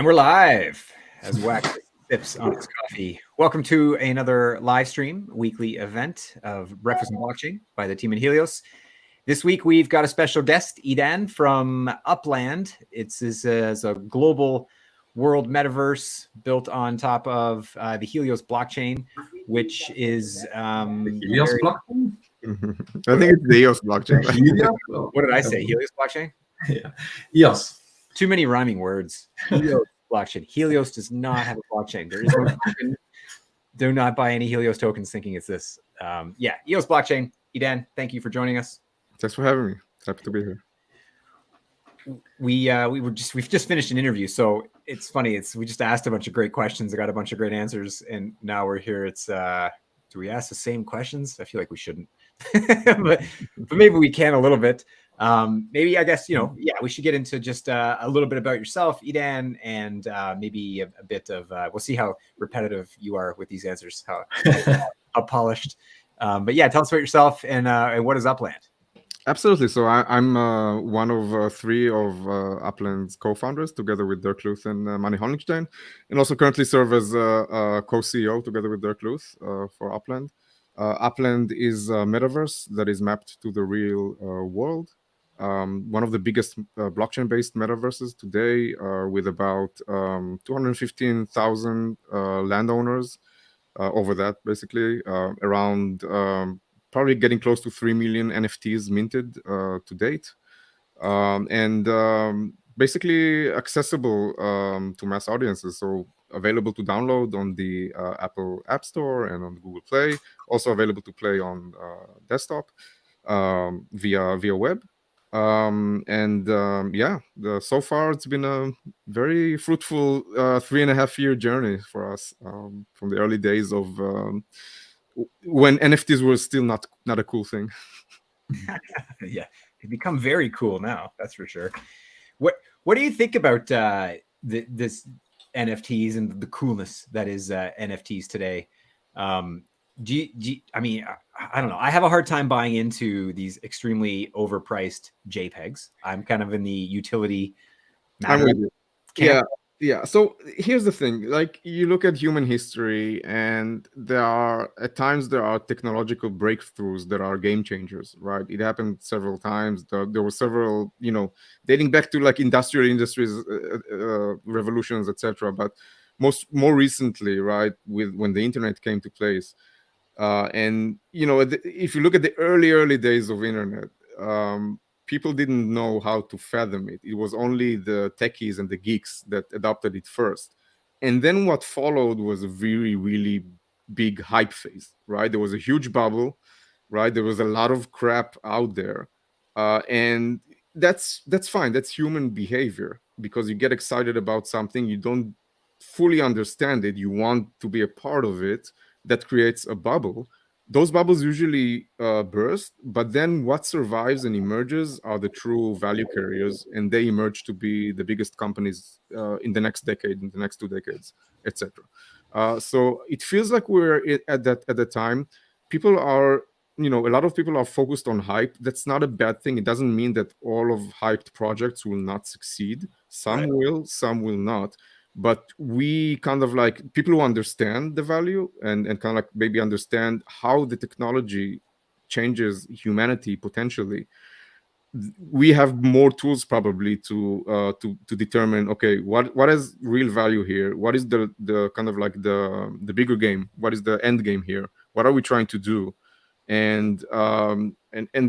And we're live as Wax sips on his coffee. Welcome to another live stream, weekly event of Breakfast and Blockchain by the team at Helios. This week, we've got a special guest, Edan from Upland. It's a global world metaverse built on top of the Helios blockchain, which is Helios blockchain? I think it's the EOS blockchain. Helios? What did I say? Helios blockchain? Yeah. EOS. Too many rhyming words. Helios blockchain. Helios does not have a blockchain. There is no token. Do not buy any Helios tokens thinking it's this. EOS blockchain. Edan, thank you for joining us. Thanks for having me. Happy to be here. We've just finished an interview, so it's funny. We just asked a bunch of great questions. I got a bunch of great answers, and now we're here. It's do we ask the same questions? I feel like we shouldn't, but maybe we can a little bit. Maybe I guess we should get into just a little bit about yourself, Edan, and maybe a bit of we'll see how repetitive you are with these answers, how polished. But yeah, tell us about yourself and what is Upland. Absolutely. So I'm one of three of Upland's co-founders, together with Dirk Luth and Manny Honigstein, and also currently serve as co-CEO together with Dirk Luth for Upland. Upland is a metaverse that is mapped to the real world. One of the biggest blockchain-based metaverses today, with about 215,000 landowners over that, basically, around probably getting close to 3 million NFTs minted to date, and basically accessible to mass audiences. So available to download on the Apple App Store and on Google Play. Also available to play on desktop via web. So far it's been a very fruitful 3.5-year journey for us, from the early days of when NFTs were still not a cool thing. Yeah, they've become very cool now, that's for sure. What do you think about this NFTs and the coolness that is NFTs today? I mean, I don't know. I have a hard time buying into these extremely overpriced JPEGs. I'm kind of in the utility I'm with you. camp. Yeah. So here's the thing. Like, you look at human history, and at times there are technological breakthroughs that are game changers, right? It happened several times. There were several, dating back to like industrial industries, revolutions, etc. But more recently, right, when the internet came to place. If you look at the early days of internet, people didn't know how to fathom it. It was only the techies and the geeks that adopted it first. And then what followed was a really, really big hype phase, right? There was a huge bubble, right? There was a lot of crap out there. And that's fine. That's human behavior, because you get excited about something, you don't fully understand it, you want to be a part of it. That creates a bubble. Those bubbles usually burst, but then what survives and emerges are the true value carriers, and they emerge to be the biggest companies in the next decade, in the next 2 decades, etc. So it feels like we're at the time. People are, a lot of people are focused on hype. That's not a bad thing. It doesn't mean that all of hyped projects will not succeed. Some will, some will not. But we kind of like people who understand the value and kind of like maybe understand how the technology changes humanity potentially. We have more tools probably to determine, okay, what is real value here? What is the kind of like the bigger game? What is the end game here? What are we trying to do? And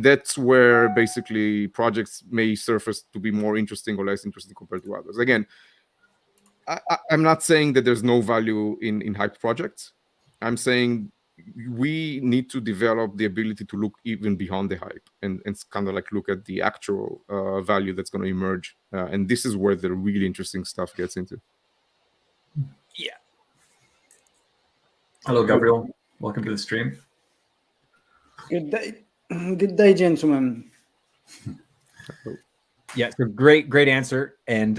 that's where basically projects may surface to be more interesting or less interesting compared to others. Again, I'm not saying that there's no value in hyped projects. I'm saying we need to develop the ability to look even beyond the hype and kind of like look at the actual value that's going to emerge. And this is where the really interesting stuff gets into. Yeah. Hello, Gabriel. Welcome to the stream. Good day, gentlemen. Yeah, so great answer, and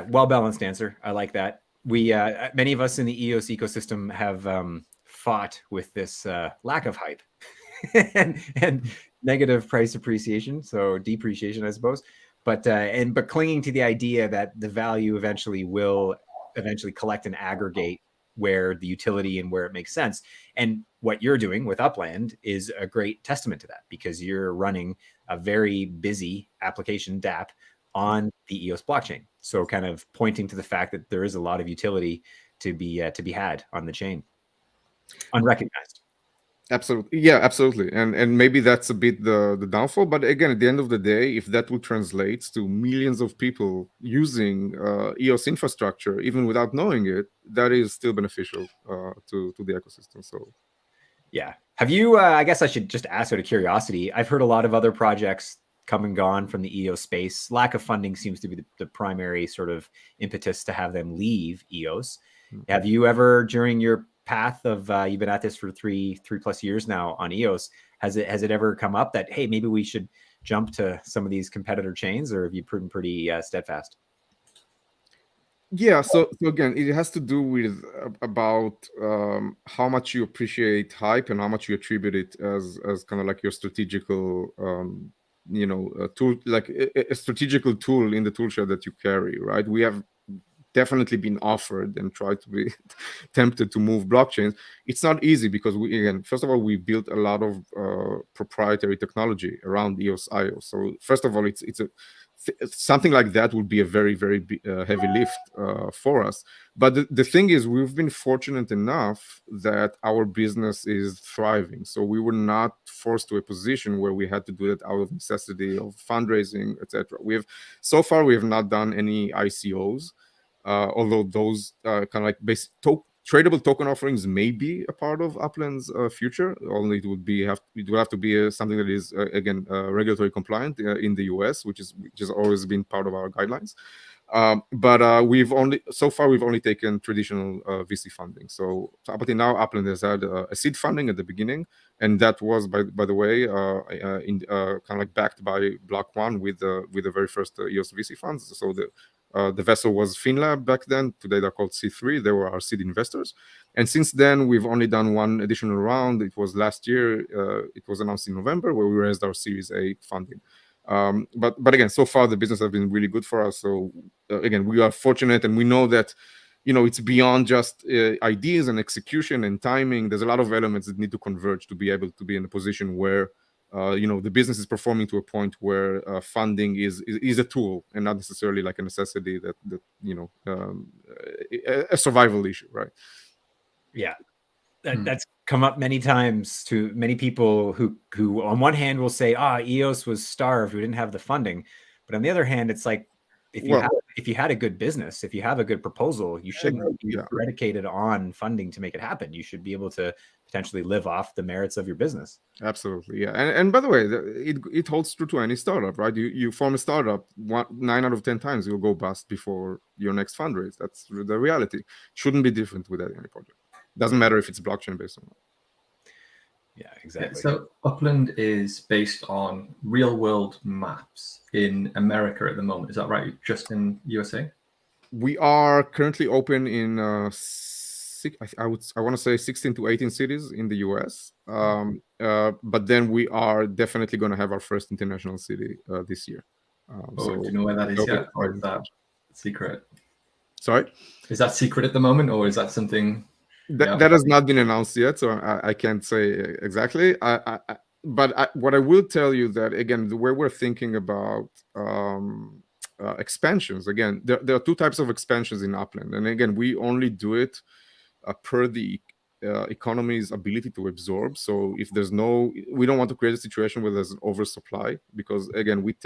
well-balanced answer. I like that. We many of us in the EOS ecosystem have fought with this lack of hype and negative price appreciation, so depreciation, I suppose. but clinging to the idea that the value eventually will collect and aggregate where the utility and where it makes sense. And what you're doing with Upland is a great testament to that, because you're running a very busy application DApp on the EOS blockchain. So kind of pointing to the fact that there is a lot of utility to be had on the chain, unrecognized. Absolutely, yeah, absolutely, and maybe that's a bit the downfall. But again, at the end of the day, if that will translate to millions of people using EOS infrastructure, even without knowing it, that is still beneficial to the ecosystem. So, yeah. Have you? I guess I should just ask out of curiosity. I've heard a lot of other projects come and gone from the EOS space. Lack of funding seems to be the primary sort of impetus to have them leave EOS. Have you ever, during your path of you've been at this for three plus years now on EOS, has it ever come up that, hey, maybe we should jump to some of these competitor chains, or have you proven pretty steadfast? yeah, so again, it has to do with about how much you appreciate hype and how much you attribute it as kind of like your strategical tool, like a strategical tool in the toolshed that you carry, right? We have definitely been offered and tried to be tempted to move blockchains. It's not easy because first of all, we built a lot of proprietary technology around EOSIO. So first of all, it's something like that would be a very, very heavy lift for us. But the thing is, we've been fortunate enough that our business is thriving. So we were not forced to a position where we had to do it out of necessity of fundraising, etc. So far we have not done any ICOs. Although those kind of like tradable token offerings may be a part of Upland's future, only it would have to be something that is regulatory compliant in the US, which has always been part of our guidelines. But we've only taken traditional VC funding. So up until now, Upland has had a seed funding at the beginning, and that was by the way kind of like backed by Block One with the very first EOS VC funds. So the vessel was FinLab back then. Today they're called C3. They were our seed investors. And since then, we've only done one additional round. It was last year. It was announced in November, where we raised our Series A funding. But again, so far the business has been really good for us. So again, we are fortunate, and we know that it's beyond just ideas and execution and timing. There's a lot of elements that need to converge to be able to be in a position where the business is performing to a point where funding is a tool and not necessarily like a necessity that a survival issue, right? Yeah, that's come up many times to many people who on one hand will say, EOS was starved, we didn't have the funding, but on the other hand, it's like if you had a good business, if you have a good proposal, you shouldn't be predicated on funding to make it happen. You should be able to potentially live off the merits of your business. Absolutely, yeah. And by the way, it holds true to any startup, right? You form a startup, 9 out of 10 times you'll go bust before your next fundraise. That's the reality. Shouldn't be different with any project. Doesn't matter if it's blockchain based or not. Yeah, exactly. Yeah, so Upland is based on real world maps in America at the moment. Is that right? Just in USA? We are currently open in I want to say 16 to 18 cities in the US. But then we are definitely going to have our first international city this year. So do you know where that is yet, or is that secret? Sorry? Is that secret at the moment, or is that something? That has not been announced yet, so I can't say exactly. But what I will tell you that, again, the way we're thinking about expansions, again, there are two types of expansions in Upland. And again, we only do it per the economy's ability to absorb. So if we don't want to create a situation where there's an oversupply, because again, we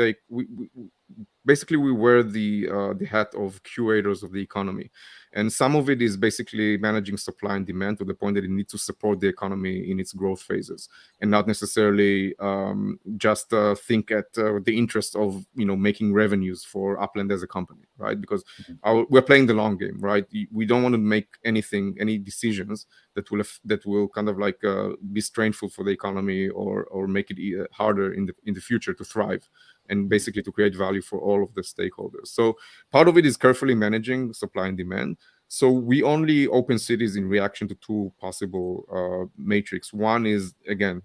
basically wear the hat of curators of the economy, and some of it is basically managing supply and demand to the point that it needs to support the economy in its growth phases, and not necessarily just think at the interest of making revenues for Upland as a company, right? Because we're playing the long game, right? We don't want to make any decisions that will kind of like be strainful for the economy or make it harder in the future to thrive, and basically to create value for all of the stakeholders. So part of it is carefully managing supply and demand. So we only open cities in reaction to two possible matrix. One is, again,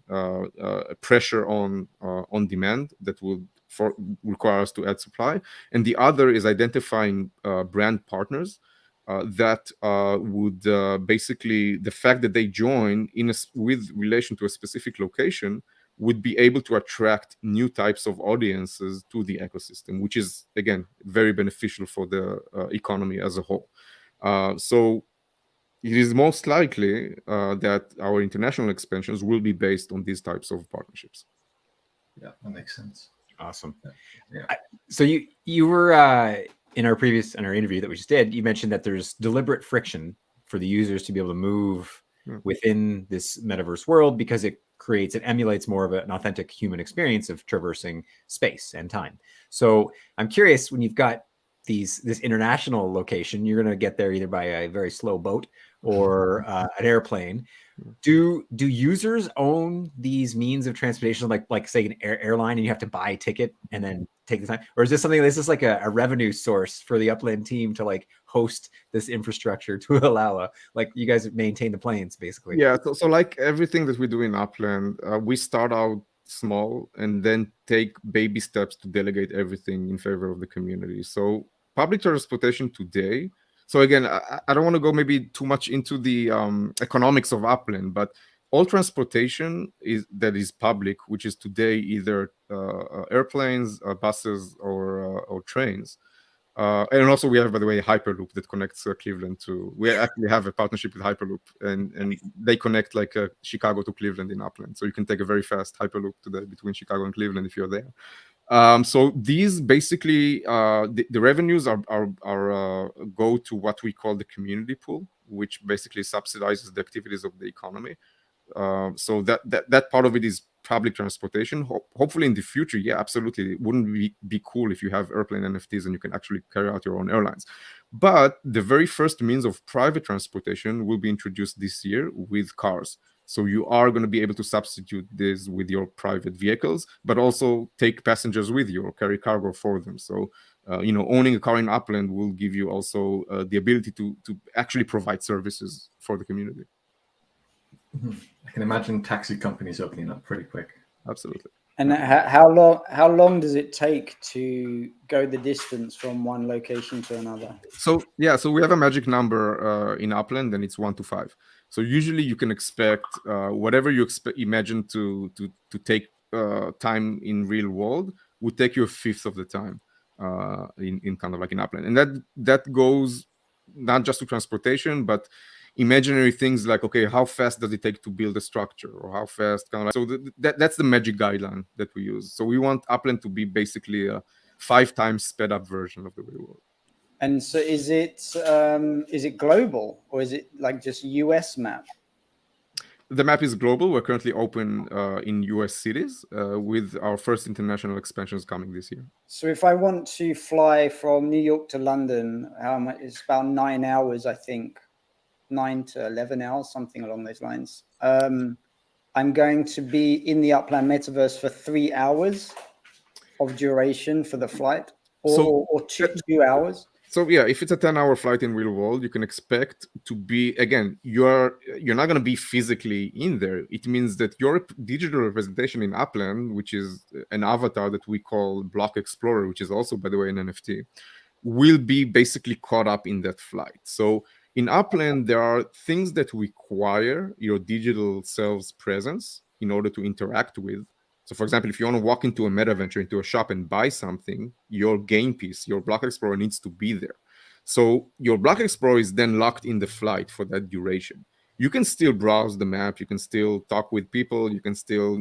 pressure on demand that will require us to add supply, and the other is identifying brand partners that would basically, the fact that they join with relation to a specific location would be able to attract new types of audiences to the ecosystem, which is, again, very beneficial for the economy as a whole. So it is most likely that our international expansions will be based on these types of partnerships. Yeah, that makes sense. Awesome. Yeah. So you were in our interview that we just did, you mentioned that there's deliberate friction for the users to be able to move within this metaverse world because it emulates more of an authentic human experience of traversing space and time. So I'm curious, when you've got this international location, you're going to get there either by a very slow boat or an airplane. Do users own these means of transportation, like say an airline, and you have to buy a ticket and then take the time, or is this something this is like a revenue source for the Upland team to like host this infrastructure to allow like you guys maintain the planes basically? Yeah, so like everything that we do in Upland, we start out small and then take baby steps to delegate everything in favor of the community. So public transportation today. So again, I don't want to go maybe too much into the economics of Upland, but all transportation that is public, which is today either airplanes, buses, or trains. And also we have, by the way, a Hyperloop that connects Cleveland to. We actually have a partnership with Hyperloop, and they connect like Chicago to Cleveland in Upland. So you can take a very fast Hyperloop today between Chicago and Cleveland if you're there. So these basically the revenues are go to what we call the community pool, which basically subsidizes the activities of the economy. So that part of it is public transportation. Hopefully in the future, yeah, absolutely, it wouldn't be cool if you have airplane NFTs and you can actually carry out your own airlines. But the very first means of private transportation will be introduced this year with cars. So you are going to be able to substitute this with your private vehicles, but also take passengers with you or carry cargo for them. So owning a car in Upland will give you also the ability to actually provide services for the community. I can imagine taxi companies opening up pretty quick. Absolutely. And how long does it take to go the distance from one location to another? So we have a magic number in Upland, and it's 1 to 5. So usually you can expect whatever you imagine to take time in real world would take you a fifth of the time in kind of like in Upland, and that goes not just to transportation, but imaginary things like, okay, how fast does it take to build a structure, or how fast kind of like, so that's the magic guideline that we use. So we want Upland to be basically a 5 times sped up version of the real world. And so is it global, or is it like just US map? The map is global. We're currently open in US cities with our first international expansions coming this year. So if I want to fly from New York to London, it's about 9 hours, I think. 9 to 11 hours, something along those lines. I'm going to be in the Upland metaverse for 3 hours of duration for the flight, or 2 hours. So yeah, if it's a 10-hour flight in real world, you can expect to be, again, you're not going to be physically in there. It means that your digital representation in Upland, which is an avatar that we call Block Explorer, which is also, by the way, an NFT, will be basically caught up in that flight. So in Upland, there are things that require your digital self's presence in order to interact with. So for example, if you want to walk into a meta venture, into a shop and buy something, your game piece, your Block Explorer needs to be there. So your Block Explorer is then locked in the flight for that duration. You can still browse the map, you can still talk with people, you can still,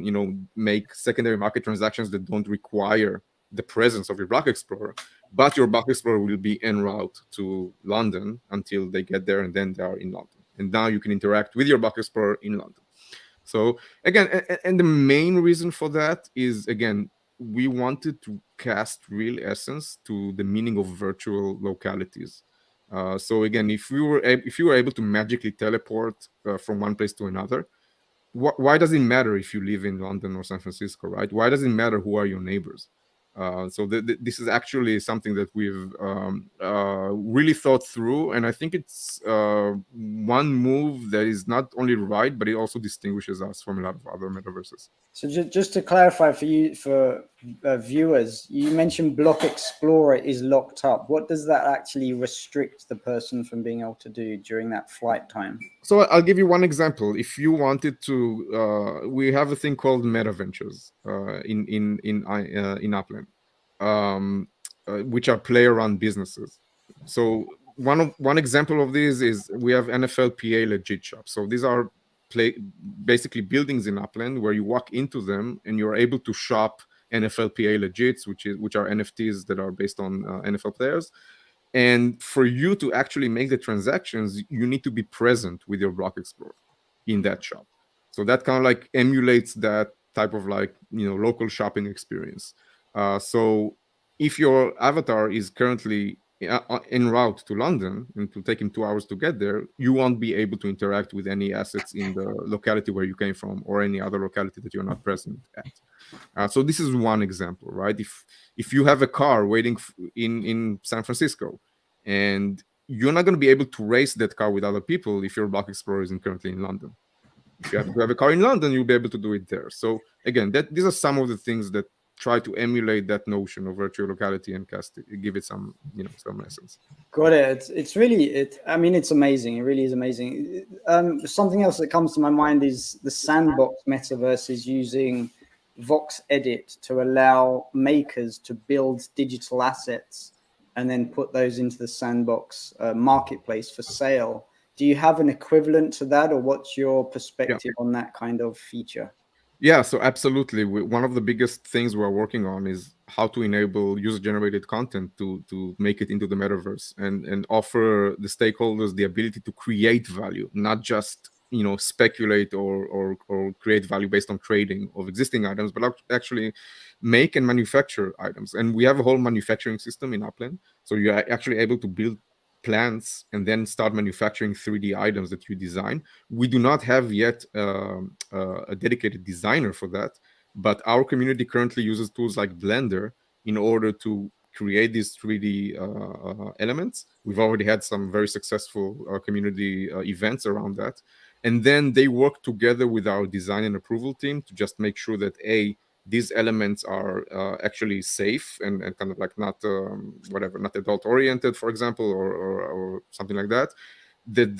make secondary market transactions that don't require the presence of your Block Explorer, but your Block Explorer will be en route to London until they get there, and then they are in London. And now you can interact with your Block Explorer in London. So again, and the main reason for that is, again, we wanted to cast real essence to the meaning of virtual localities. So again, if you were able to magically teleport from one place to another, why does it matter if you live in London or San Francisco, right? Why does it matter who are your neighbors? So this is actually something that we've really thought through, and I think it's one move that is not only right, but it also distinguishes us from a lot of other metaverses. So just to clarify for viewers, you mentioned Block Explorer is locked up. What does that actually restrict the person from being able to do during that flight time? So I'll give you one example. If you wanted to, we have a thing called meta ventures in Upland, which are player-run businesses. So one example of this is we have NFLPA legit shops. So these are basically buildings in Upland where you walk into them and you're able to shop NFLPA legits, which are NFTs that are based on NFL players. And for you to actually make the transactions, you need to be present with your Block Explorer in that shop. So that kind of like emulates that type of like, local shopping experience. So if your avatar is currently en route to London and to take him 2 hours to get there, you won't be able to interact with any assets in the locality where you came from or any other locality that you're not present at. So this is one example, right? If you have a car waiting in San Francisco and you're not going to be able to race that car with other people if your Block Explorer isn't currently in London. If you have to have a car in London, you'll be able to do it there. So again, these are some of the things that try to emulate that notion of virtual locality and give it some, some essence. Got it. It's really, I mean, it's amazing. It really is amazing. Something else that comes to my mind is the Sandbox metaverse is using Vox Edit to allow makers to build digital assets and then put those into the Sandbox marketplace for sale. Do you have an equivalent to that, or what's your perspective on that kind of feature? Yeah, so absolutely. One of the biggest things we're working on is how to enable user-generated content to make it into the metaverse and offer the stakeholders the ability to create value, not just speculate or create value based on trading of existing items, but actually make and manufacture items. And we have a whole manufacturing system in Upland, so you're actually able to build plants and then start manufacturing 3D items that you design. We do not have yet a dedicated designer for that, but our community currently uses tools like Blender in order to create these 3D elements. We've already had some very successful community events around that. And then they work together with our design and approval team to just make sure that these elements are actually safe and kind of like not not adult oriented, for example, or something like that. That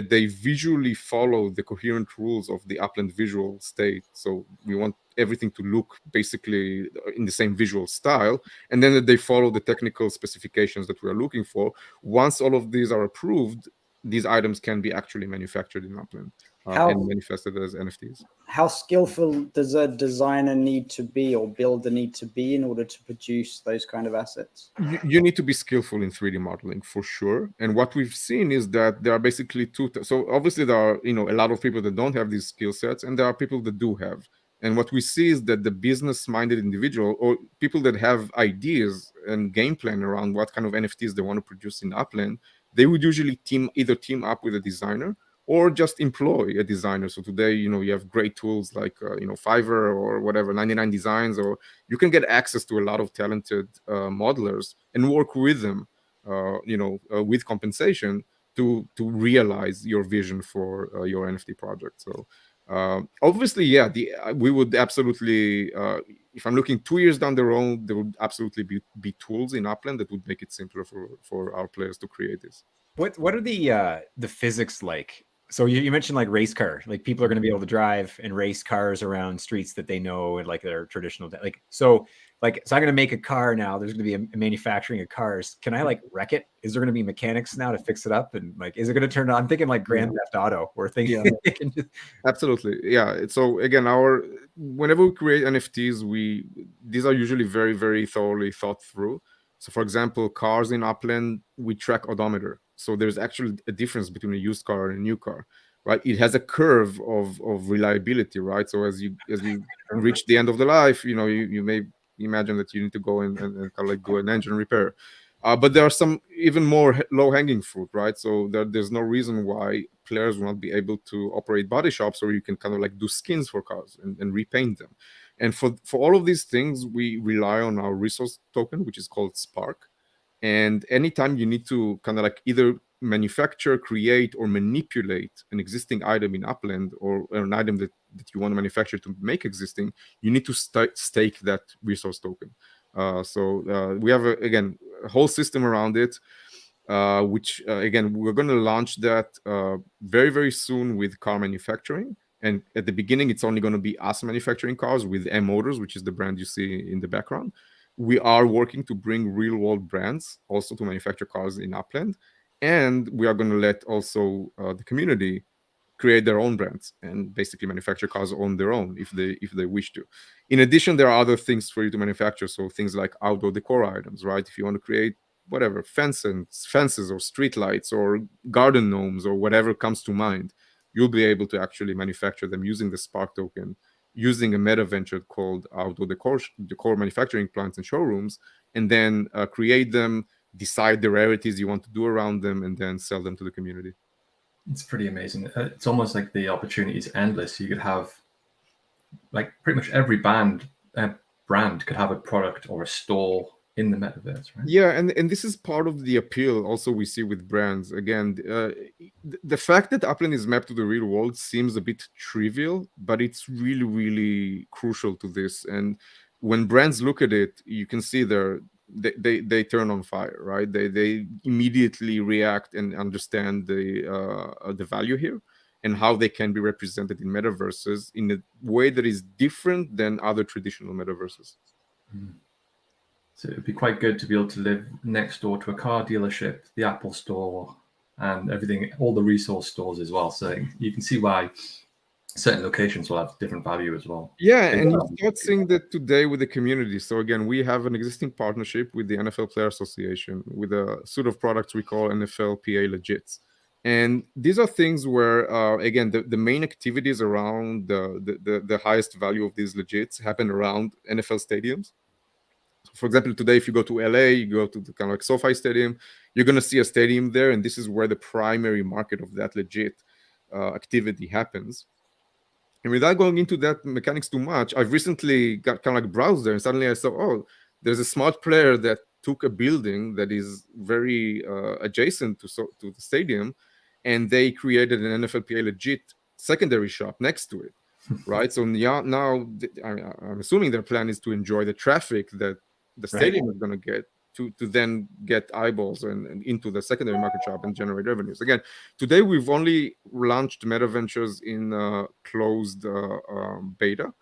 they visually follow the coherent rules of the Upland visual state. So we want everything to look basically in the same visual style, and then that they follow the technical specifications that we are looking for. Once all of these are approved, these items can be actually manufactured in Upland and manifested as NFTs. How skillful does a designer need to be or builder need to be in order to produce those kind of assets? You need to be skillful in 3D modeling for sure. And what we've seen is that there are basically two. So obviously there are a lot of people that don't have these skill sets, and there are people that do have. And what we see is that the business-minded individual or people that have ideas and game plan around what kind of NFTs they want to produce in Upland, they would usually either team up with a designer or just employ a designer. So today, you have great tools like, Fiverr or whatever, 99 Designs, or you can get access to a lot of talented modelers and work with them, with compensation to realize your vision for your NFT project. So obviously, yeah, we would absolutely, if I'm looking 2 years down the road, there would absolutely be tools in Upland that would make it simpler for our players to create this. What are the physics like? So you mentioned like race car, like people are going to be able to drive and race cars around streets that they know and like their traditional, so I'm going to make a car now. There's going to be a manufacturing of cars. Can I like wreck it? Is there going to be mechanics now to fix it up? And like, is it going to turn on? I'm thinking like Grand Theft Auto or things. Yeah. Absolutely. Yeah. So again, whenever we create NFTs, these are usually very, very thoroughly thought through. So for example, cars in Upland, we track odometer. So there's actually a difference between a used car and a new car, right? It has a curve of reliability, right? So as you reach the end of the life, you may imagine that you need to go and kind of like do an engine repair. But there are some even more low-hanging fruit, right? So there's no reason why players will not be able to operate body shops, or you can kind of like do skins for cars and repaint them. And for all of these things, we rely on our resource token, which is called Spark. And anytime you need to kind of like either manufacture, create, or manipulate an existing item in Upland, or an item that you want to manufacture to make existing, you need to stake that resource token. So we have, again, a whole system around it, which, again, we're going to launch that very, very soon with car manufacturing. And at the beginning, it's only going to be us manufacturing cars with M Motors, which is the brand you see in the background. We are working to bring real-world brands also to manufacture cars in Upland. And we are going to let also the community create their own brands and basically manufacture cars on their own if they wish to. In addition, there are other things for you to manufacture. So things like outdoor decor items, right? If you want to create whatever, fences or street lights or garden gnomes or whatever comes to mind, you'll be able to actually manufacture them using the Spark token, using a meta venture called outdoor decor manufacturing plants and showrooms, and then create them, decide the rarities you want to do around them, and then sell them to the community. It's pretty amazing. It's almost like the opportunity is endless. You could have, like, pretty much every brand could have a product or a store in the metaverse, right? Yeah, and this is part of the appeal also we see with brands. Again, the fact that Upland is mapped to the real world seems a bit trivial, but it's really, really crucial to this. And when brands look at it, you can see they turn on fire, right? They immediately react and understand the value here and how they can be represented in metaverses in a way that is different than other traditional metaverses. Mm. So it'd be quite good to be able to live next door to a car dealership, the Apple store, and everything, all the resource stores as well. So you can see why certain locations will have different value as well. Yeah, and you start seeing that today with the community. So again, we have an existing partnership with the NFL Player Association with a suite of products we call NFL PA Legits. And these are things where, again, the main activities around the highest value of these legits happen around NFL stadiums. So for example, today, if you go to LA, you go to the kind of like SoFi Stadium, you're going to see a stadium there, and this is where the primary market of that legit activity happens. And without going into that mechanics too much, I've recently got kind of like browsed there, and suddenly I saw, oh, there's a smart player that took a building that is very adjacent to the stadium, and they created an NFLPA legit secondary shop next to it, right? So now I'm assuming their plan is to enjoy the traffic that the stadium is going to get to then get eyeballs and into the secondary market shop and generate revenues. Again, today we've only launched Meta Ventures in closed beta.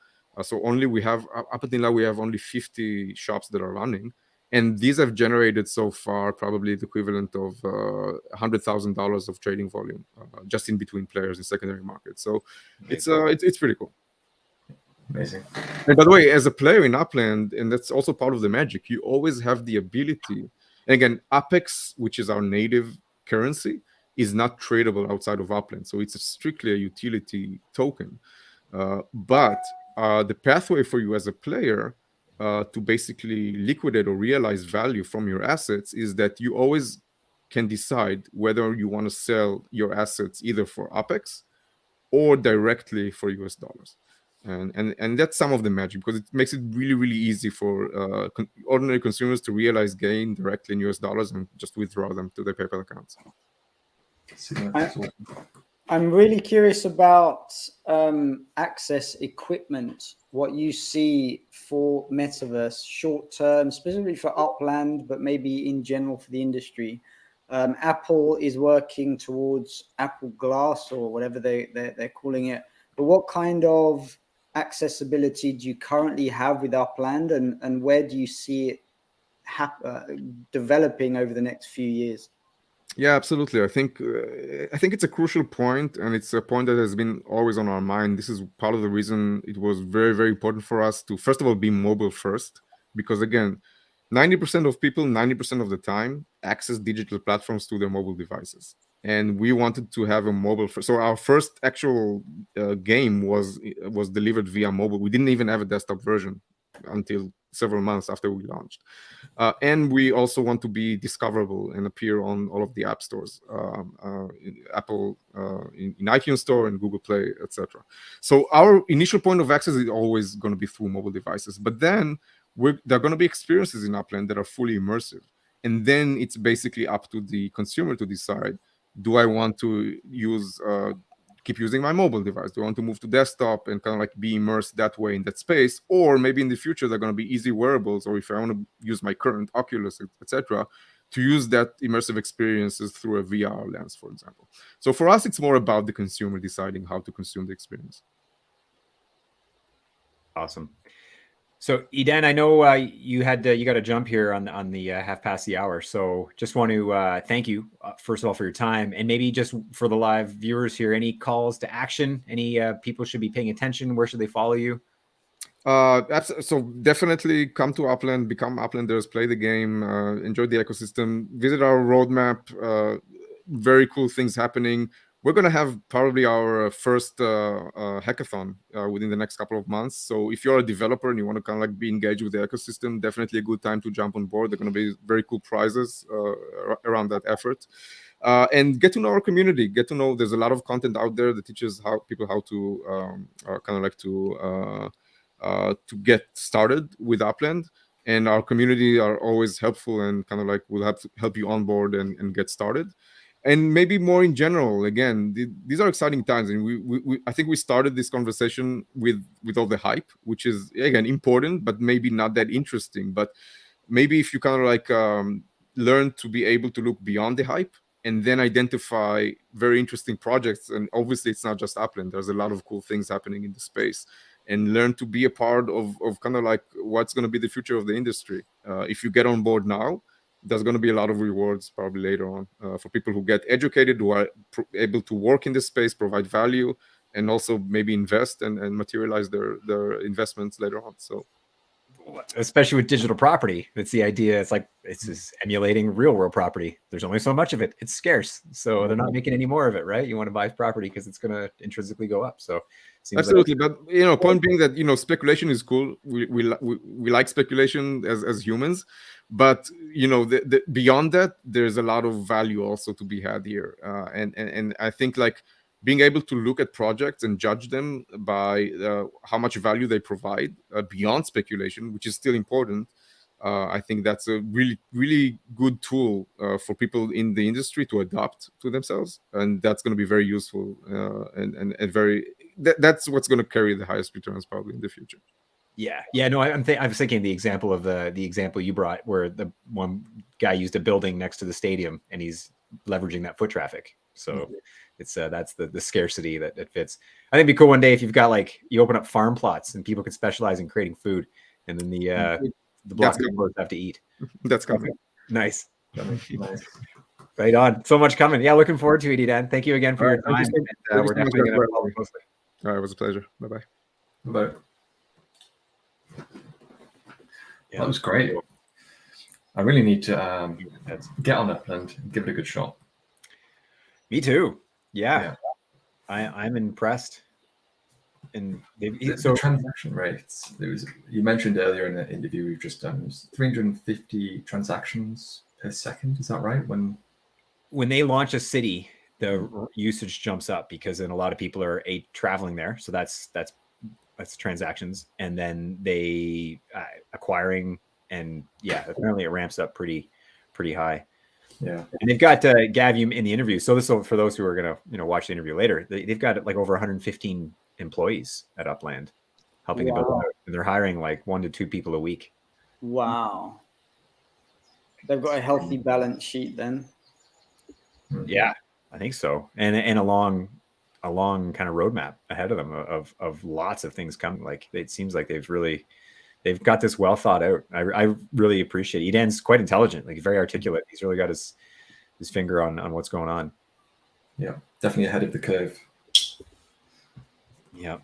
So only we have, up until now, we have only 50 shops that are running. And these have generated so far probably the equivalent of $100,000 of trading volume just in between players in secondary markets. So it's pretty cool. Amazing. And by the way, as a player in Upland, and that's also part of the magic, you always have the ability. And again, Apex, which is our native currency, is not tradable outside of Upland. So it's strictly a utility token. But the pathway for you as a player to basically liquidate or realize value from your assets is that you always can decide whether you want to sell your assets either for Apex or directly for US dollars. And that's some of the magic, because it makes it really, really easy for ordinary consumers to realize gain directly in US dollars and just withdraw them to their PayPal accounts. I'm really curious about access equipment, what you see for metaverse short term, specifically for Upland, but maybe in general for the industry. Apple is working towards Apple Glass or whatever they're calling it. But what kind of accessibility do you currently have with Upland, and where do you see it developing over the next few years? Yeah, absolutely. I think it's a crucial point, and it's a point that has been always on our mind. This is part of the reason it was very, very important for us to, first of all, be mobile first, because again, 90% of people, 90% of the time, access digital platforms through their mobile devices. And we wanted to have a mobile first. So our first actual game was delivered via mobile. We didn't even have a desktop version until several months after we launched. And we also want to be discoverable and appear on all of the app stores, Apple, in iTunes Store and Google Play, etc. So our initial point of access is always going to be through mobile devices. But then there are going to be experiences in Upland that are fully immersive. And then it's basically up to the consumer to decide, do I want to keep using my mobile device? Do I want to move to desktop and kind of like be immersed that way in that space? Or maybe in the future, they're going to be easy wearables, or if I want to use my current Oculus, etc., to use that immersive experiences through a VR lens, for example. So for us, it's more about the consumer deciding how to consume the experience. Awesome. So Eden, I know you got to jump here on the half past the hour. So just want to thank you first of all for your time, and maybe just for the live viewers here, any calls to action? Any people should be paying attention? Where should they follow you? So definitely come to Upland, become Uplanders, play the game, enjoy the ecosystem, visit our roadmap. Very cool things happening. We're going to have probably our first hackathon within the next couple of months. So if you're a developer and you want to kind of like be engaged with the ecosystem, definitely a good time to jump on board. There are going to be very cool prizes around that effort. And get to know our community. Get to know there's a lot of content out there that teaches people how to kind of like to get started with Upland. And our community are always helpful and kind of like will help you onboard and get started. And maybe more in general, again, these are exciting times. And we I think we started this conversation with all the hype, which is, again, important, but maybe not that interesting. But maybe if you kind of like learn to be able to look beyond the hype and then identify very interesting projects. And obviously, it's not just Upland. There's a lot of cool things happening in the space. And learn to be a part of kind of like what's going to be the future of the industry. If you get on board now, there's going to be a lot of rewards probably later on for people who get educated, who are able to work in this space, provide value, and also maybe invest and materialize their investments later on. So, especially with digital property, that's the idea. It's like it's just emulating real world property. There's only so much of it. It's scarce, so they're not making any more of it, right? You want to buy property because it's going to intrinsically go up. So absolutely, but point being that speculation is cool. We like speculation as humans, but beyond that, there's a lot of value also to be had here. And I think like being able to look at projects and judge them by how much value they provide beyond speculation, which is still important. I think that's a really, really good tool for people in the industry to adopt to themselves, and that's going to be very useful and very. That's what's going to carry the highest returns probably in the future. Yeah. No, I was thinking the example of the example you brought, where the one guy used a building next to the stadium, and he's leveraging that foot traffic. So it's that's the scarcity that fits. I think it'd be cool one day if you've got like you open up farm plots and people can specialize in creating food, and then the block members have to eat. That's coming. Nice. Right on. So much coming. Yeah, looking forward to it, Eden. Thank you again for your time. We're definitely going to follow closely. All right, it was a pleasure. Bye-bye. Bye. Yeah, that was great. I really need to get on Upland and give it a good shot. Me too. Yeah. I'm impressed. And the transaction rates. You mentioned earlier in the interview we've just done, it was 350 transactions per second. Is that right? When they launch a city, the usage jumps up because then a lot of people are traveling there. So that's transactions, and then they acquiring, and apparently it ramps up pretty high. Yeah, and they've got Gav in the interview. So this, for those who are gonna watch the interview later, they've got like over 115 employees at Upland helping them build out, and they're hiring like 1 to 2 people a week. Wow, they've got a healthy balance sheet then. Yeah, I think so, and a long kind of roadmap ahead of them of lots of things coming. Like it seems like they've got this well thought out. I really appreciate it. Eden's quite intelligent, like very articulate. He's really got his finger on what's going on. Yeah, definitely ahead of the curve. Yeah.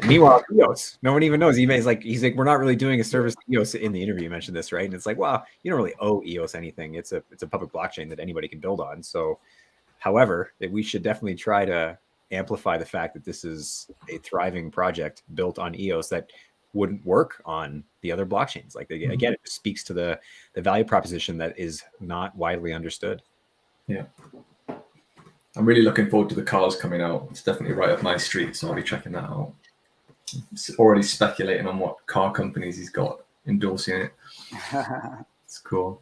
Meanwhile, EOS, no one even knows. He's like, we're not really doing a service to EOS. In the interview, you mentioned this, right? And it's like, wow, you don't really owe EOS anything. It's a public blockchain that anybody can build on. So, however, that we should definitely try to amplify the fact that this is a thriving project built on EOS that wouldn't work on the other blockchains. Like again, it just speaks to the value proposition that is not widely understood. Yeah. I'm really looking forward to the cars coming out. It's definitely right up my street, so I'll be checking that out. It's already speculating on what car companies he's got endorsing it. It's cool.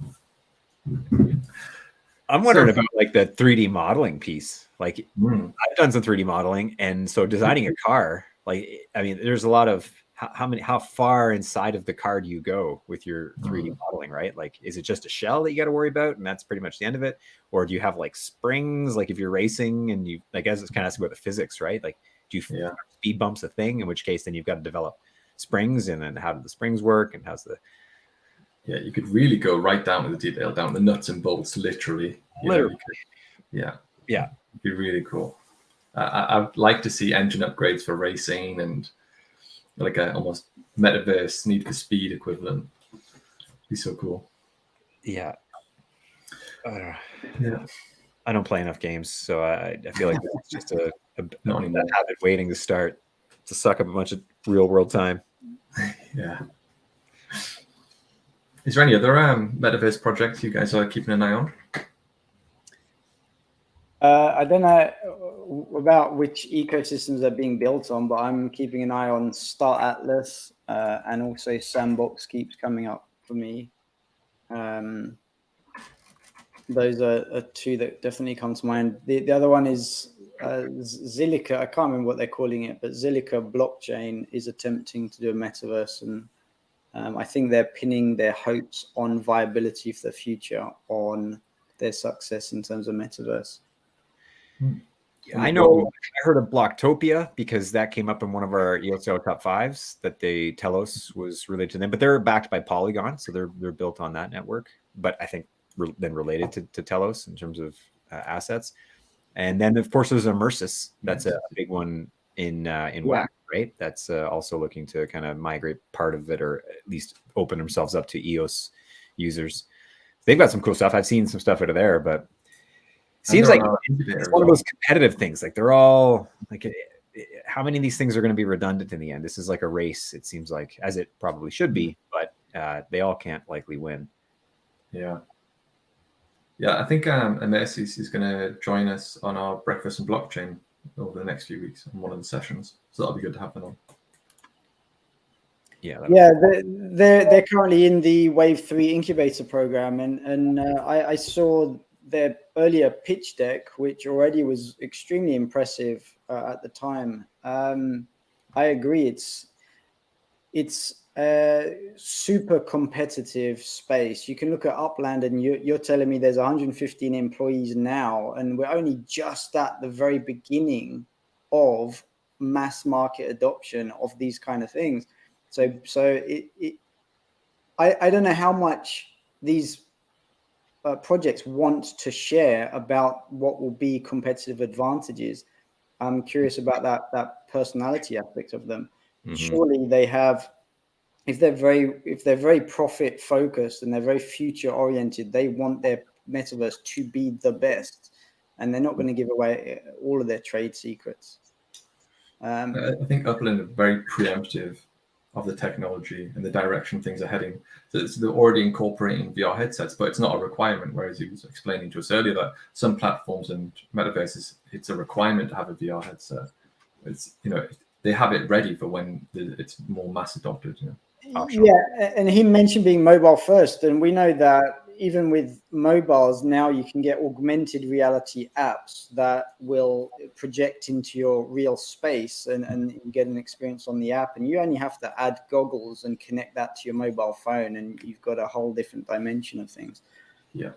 I'm wondering about like the 3D modeling piece. Like I've done some 3D modeling, and so designing a car, like I mean, there's a lot of how far inside of the car do you go with your 3D modeling, right? Like, is it just a shell that you got to worry about, and that's pretty much the end of it, or do you have like springs, like if you're racing, and you, I guess it's kind of asking about the physics, right? Like, do you speed bumps a thing? In which case, then you've got to develop springs, and then how do the springs work, and how's the you could really go right down to the detail, down the nuts and bolts, literally. It'd be really cool. I'd like to see engine upgrades for racing and like a almost metaverse Need for Speed equivalent. It'd be so cool. I don't play enough games, so I feel like it's just a habit waiting to start to suck up a bunch of real world time. Is there any other metaverse projects you guys are keeping an eye on? I don't know about which ecosystems they're being built on, but I'm keeping an eye on Star Atlas, and also Sandbox keeps coming up for me. Those are two that definitely come to mind. The other one is Zilliqa. I can't remember what they're calling it, but Zilliqa blockchain is attempting to do a metaverse, and I think they're pinning their hopes on viability for the future on their success in terms of metaverse. I know I heard of Blocktopia because that came up in one of our EOSIO top fives that Telos was related to them, but they're backed by Polygon, so they're built on that network. But I think then related to Telos in terms of assets. And then of course there's Immersus. That's a big one in WAC, right? That's also looking to kind of migrate part of it, or at least open themselves up to EOS users. They've got some cool stuff. I've seen some stuff out of there, but seems like it's one of those competitive things. Like they're all like, how many of these things are going to be redundant in the end? This is like a race. It seems like, as it probably should be, but they all can't likely win. I think Immersus is going to join us on our Breakfast and Blockchain over the next few weeks on one of the sessions. So that'll be good to have them on. They're currently in the Wave 3 Incubator program, and I saw their earlier pitch deck, which already was extremely impressive at the time. I agree. It's a super competitive space. You can look at Upland, and you're telling me there's 115 employees now, and we're only just at the very beginning of mass market adoption of these kind of things. So I don't know how much these projects want to share about what will be competitive advantages. I'm curious about that personality aspect of them. Surely they have, if they're very profit focused and they're very future oriented, they want their metaverse to be the best, and they're not going to give away all of their trade secrets. I think Upland are very preemptive of the technology and the direction things are heading. So they're already incorporating VR headsets, but it's not a requirement. Whereas he was explaining to us earlier that some platforms and metaverses, it's a requirement to have a VR headset. It's, they have it ready for when it's more mass adopted. And he mentioned being mobile first, and we know that even with mobiles now, you can get augmented reality apps that will project into your real space and get an experience on the app. And you only have to add goggles and connect that to your mobile phone, and you've got a whole different dimension of things. Yeah.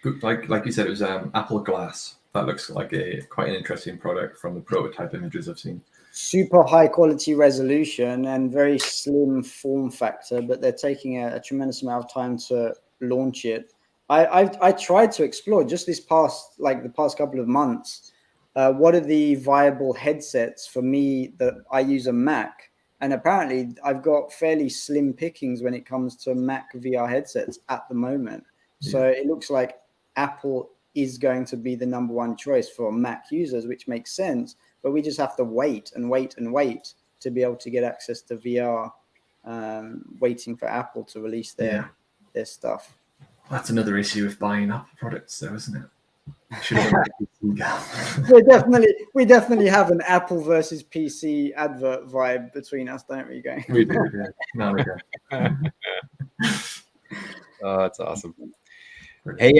Good. Like you said, it was Apple Glass. That looks like quite an interesting product from the prototype images I've seen. Super high quality resolution and very slim form factor, but they're taking a tremendous amount of time to launch it. I tried to explore just the past couple of months, what are the viable headsets for me that I use a Mac, and apparently I've got fairly slim pickings when it comes to Mac VR headsets at the moment. So it looks like Apple is going to be the number one choice for Mac users, which makes sense, but we just have to wait and wait and wait to be able to get access to VR, waiting for Apple to release their stuff. That's another issue with buying Apple products, though, isn't it? we definitely have an Apple versus PC advert vibe between us, don't we? We do, yeah. No, we do. Oh, that's awesome. Hey,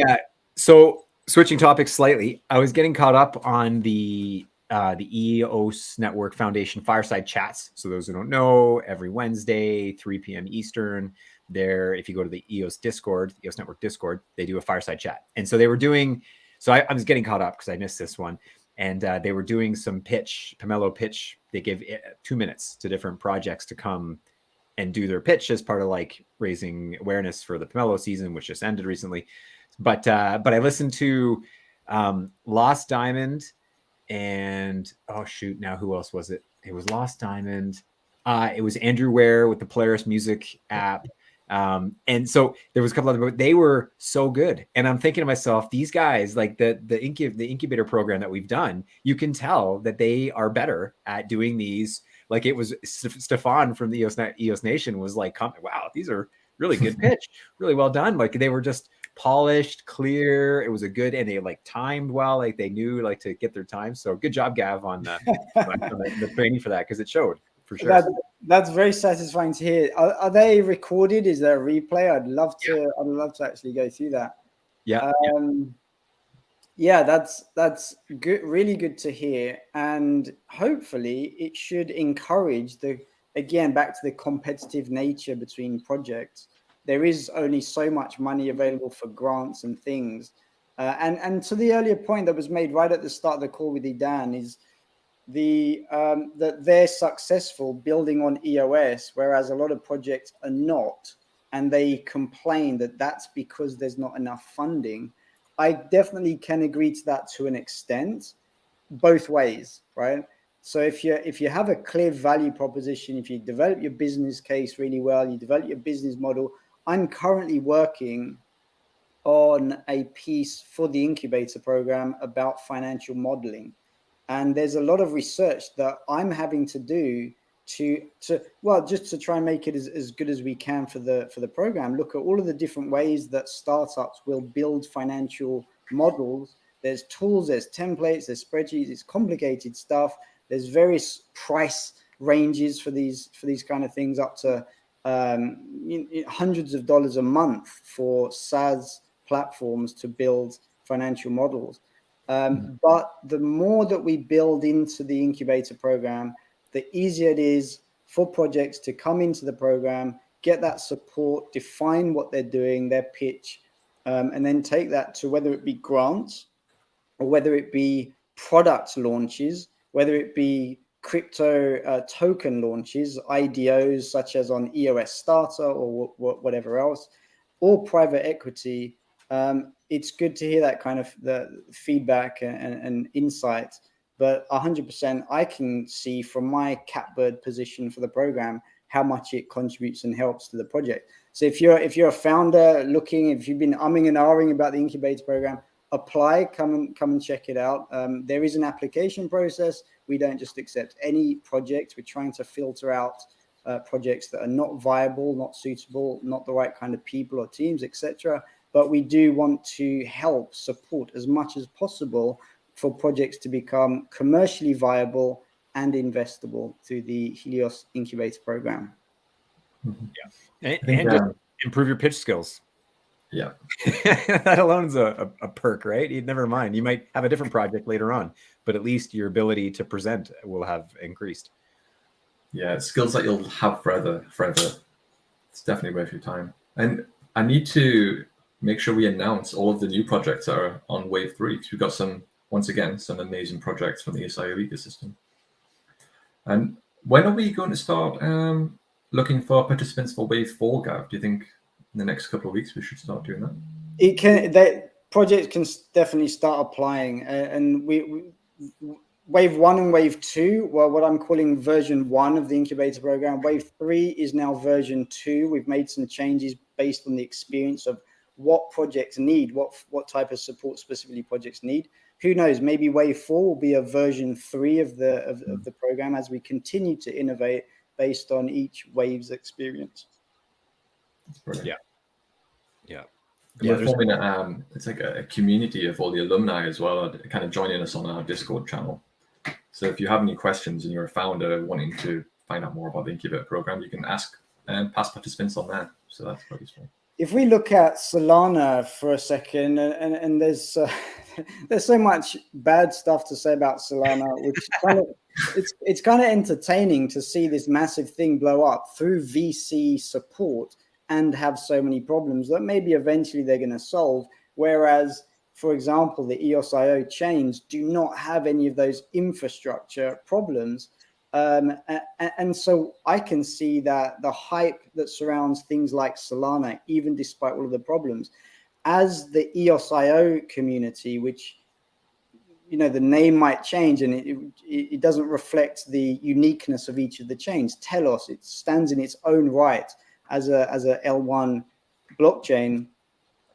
so switching topics slightly, I was getting caught up on the EOS Network Foundation fireside chats. So those who don't know, every Wednesday, 3 p.m. Eastern, there, if you go to the EOS Discord, EOS Network Discord, they do a fireside chat. And so they were doing, so I was getting caught up because I missed this one. And they were doing some Pomelo pitch. They gave 2 minutes to different projects to come and do their pitch as part of like raising awareness for the Pomelo season, which just ended recently. But I listened to Lost Diamond and oh shoot, now who else was it? It was Lost Diamond. It was Andrew Ware with the Polaris Music app. And so there was a couple other, they were so good. And I'm thinking to myself, these guys, like the incubator program that we've done, you can tell that they are better at doing these. Like it was Stefan from the EOS Nation was like, wow, these are really good pitch, really well done. Like they were just polished, clear. It was a good, and they like timed well. Like they knew like to get their time. So good job, Gav, on the training for that, because it showed for sure. That's very satisfying to hear. Are they recorded? Is there a replay? I'd love to actually go through that. Yeah. Yeah, that's good, really good to hear, and hopefully it should encourage again back to the competitive nature between projects. There is only so much money available for grants and things, and to the earlier point that was made right at the start of the call with Idan is that they're successful building on EOS, whereas a lot of projects are not, and they complain that that's because there's not enough funding. I definitely can agree to that to an extent, both ways, right? So if you have a clear value proposition, if you develop your business case really well, you develop your business model. I'm currently working on a piece for the Incubator program about financial modeling. And there's a lot of research that I'm having to do just to try and make it as good as we can for the program. Look at all of the different ways that startups will build financial models. There's tools, there's templates, there's spreadsheets, it's complicated stuff. There's various price ranges for these kind of things, up to hundreds of dollars a month for SaaS platforms to build financial models. But the more that we build into the Incubator program, the easier it is for projects to come into the program, get that support, define what they're doing, their pitch, and then take that to whether it be grants or whether it be product launches, whether it be crypto token launches, IDOs such as on EOS Starter or whatever else, or private equity. It's good to hear that kind of the feedback and insight. But 100%, I can see from my catbird position for the program how much it contributes and helps to the project. So if you're a founder looking, if you've been umming and ahhing about the Incubator program, apply, come and check it out. There is an application process. We don't just accept any project. We're trying to filter out projects that are not viable, not suitable, not the right kind of people or teams, etc. But we do want to help support as much as possible for projects to become commercially viable and investable through the Helios Incubator program. Yeah, and just improve your pitch skills. Yeah, that alone is a perk, right? Never mind, you might have a different project later on, but at least your ability to present will have increased. Yeah, skills that you'll have forever. It's definitely worth your time. And I need to make sure we announce all of the new projects that are on Wave 3, because we've got some amazing projects from the EOSIO ecosystem. And when are we going to start looking for participants for Wave 4, Gav? Do you think in the next couple of weeks we should start doing that? Projects can definitely start applying, and we Wave 1 and Wave 2 were what I'm calling version 1 of the Incubator program. Wave 3 is now version 2. We've made some changes based on the experience of what projects need, what type of support specifically projects need. Who knows? Maybe Wave 4 will be a version 3 of the program as we continue to innovate based on each wave's experience. That's brilliant. Yeah. We're forming it's like a community of all the alumni as well, kind of joining us on our Discord channel. So if you have any questions and you're a founder wanting to find out more about the Incubator program, you can ask past participants on there. So that's quite useful. if we look at Solana for a second, and there's there's so much bad stuff to say about Solana, which kind of it's kind of entertaining to see this massive thing blow up through VC support and have so many problems that maybe eventually they're going to solve. Whereas, for example, the EOSIO chains do not have any of those infrastructure problems. And so I can see that the hype that surrounds things like Solana, even despite all of the problems, as the EOSIO community, which, you know, the name might change and it doesn't reflect the uniqueness of each of the chains. Telos, it stands in its own right as a L1 blockchain.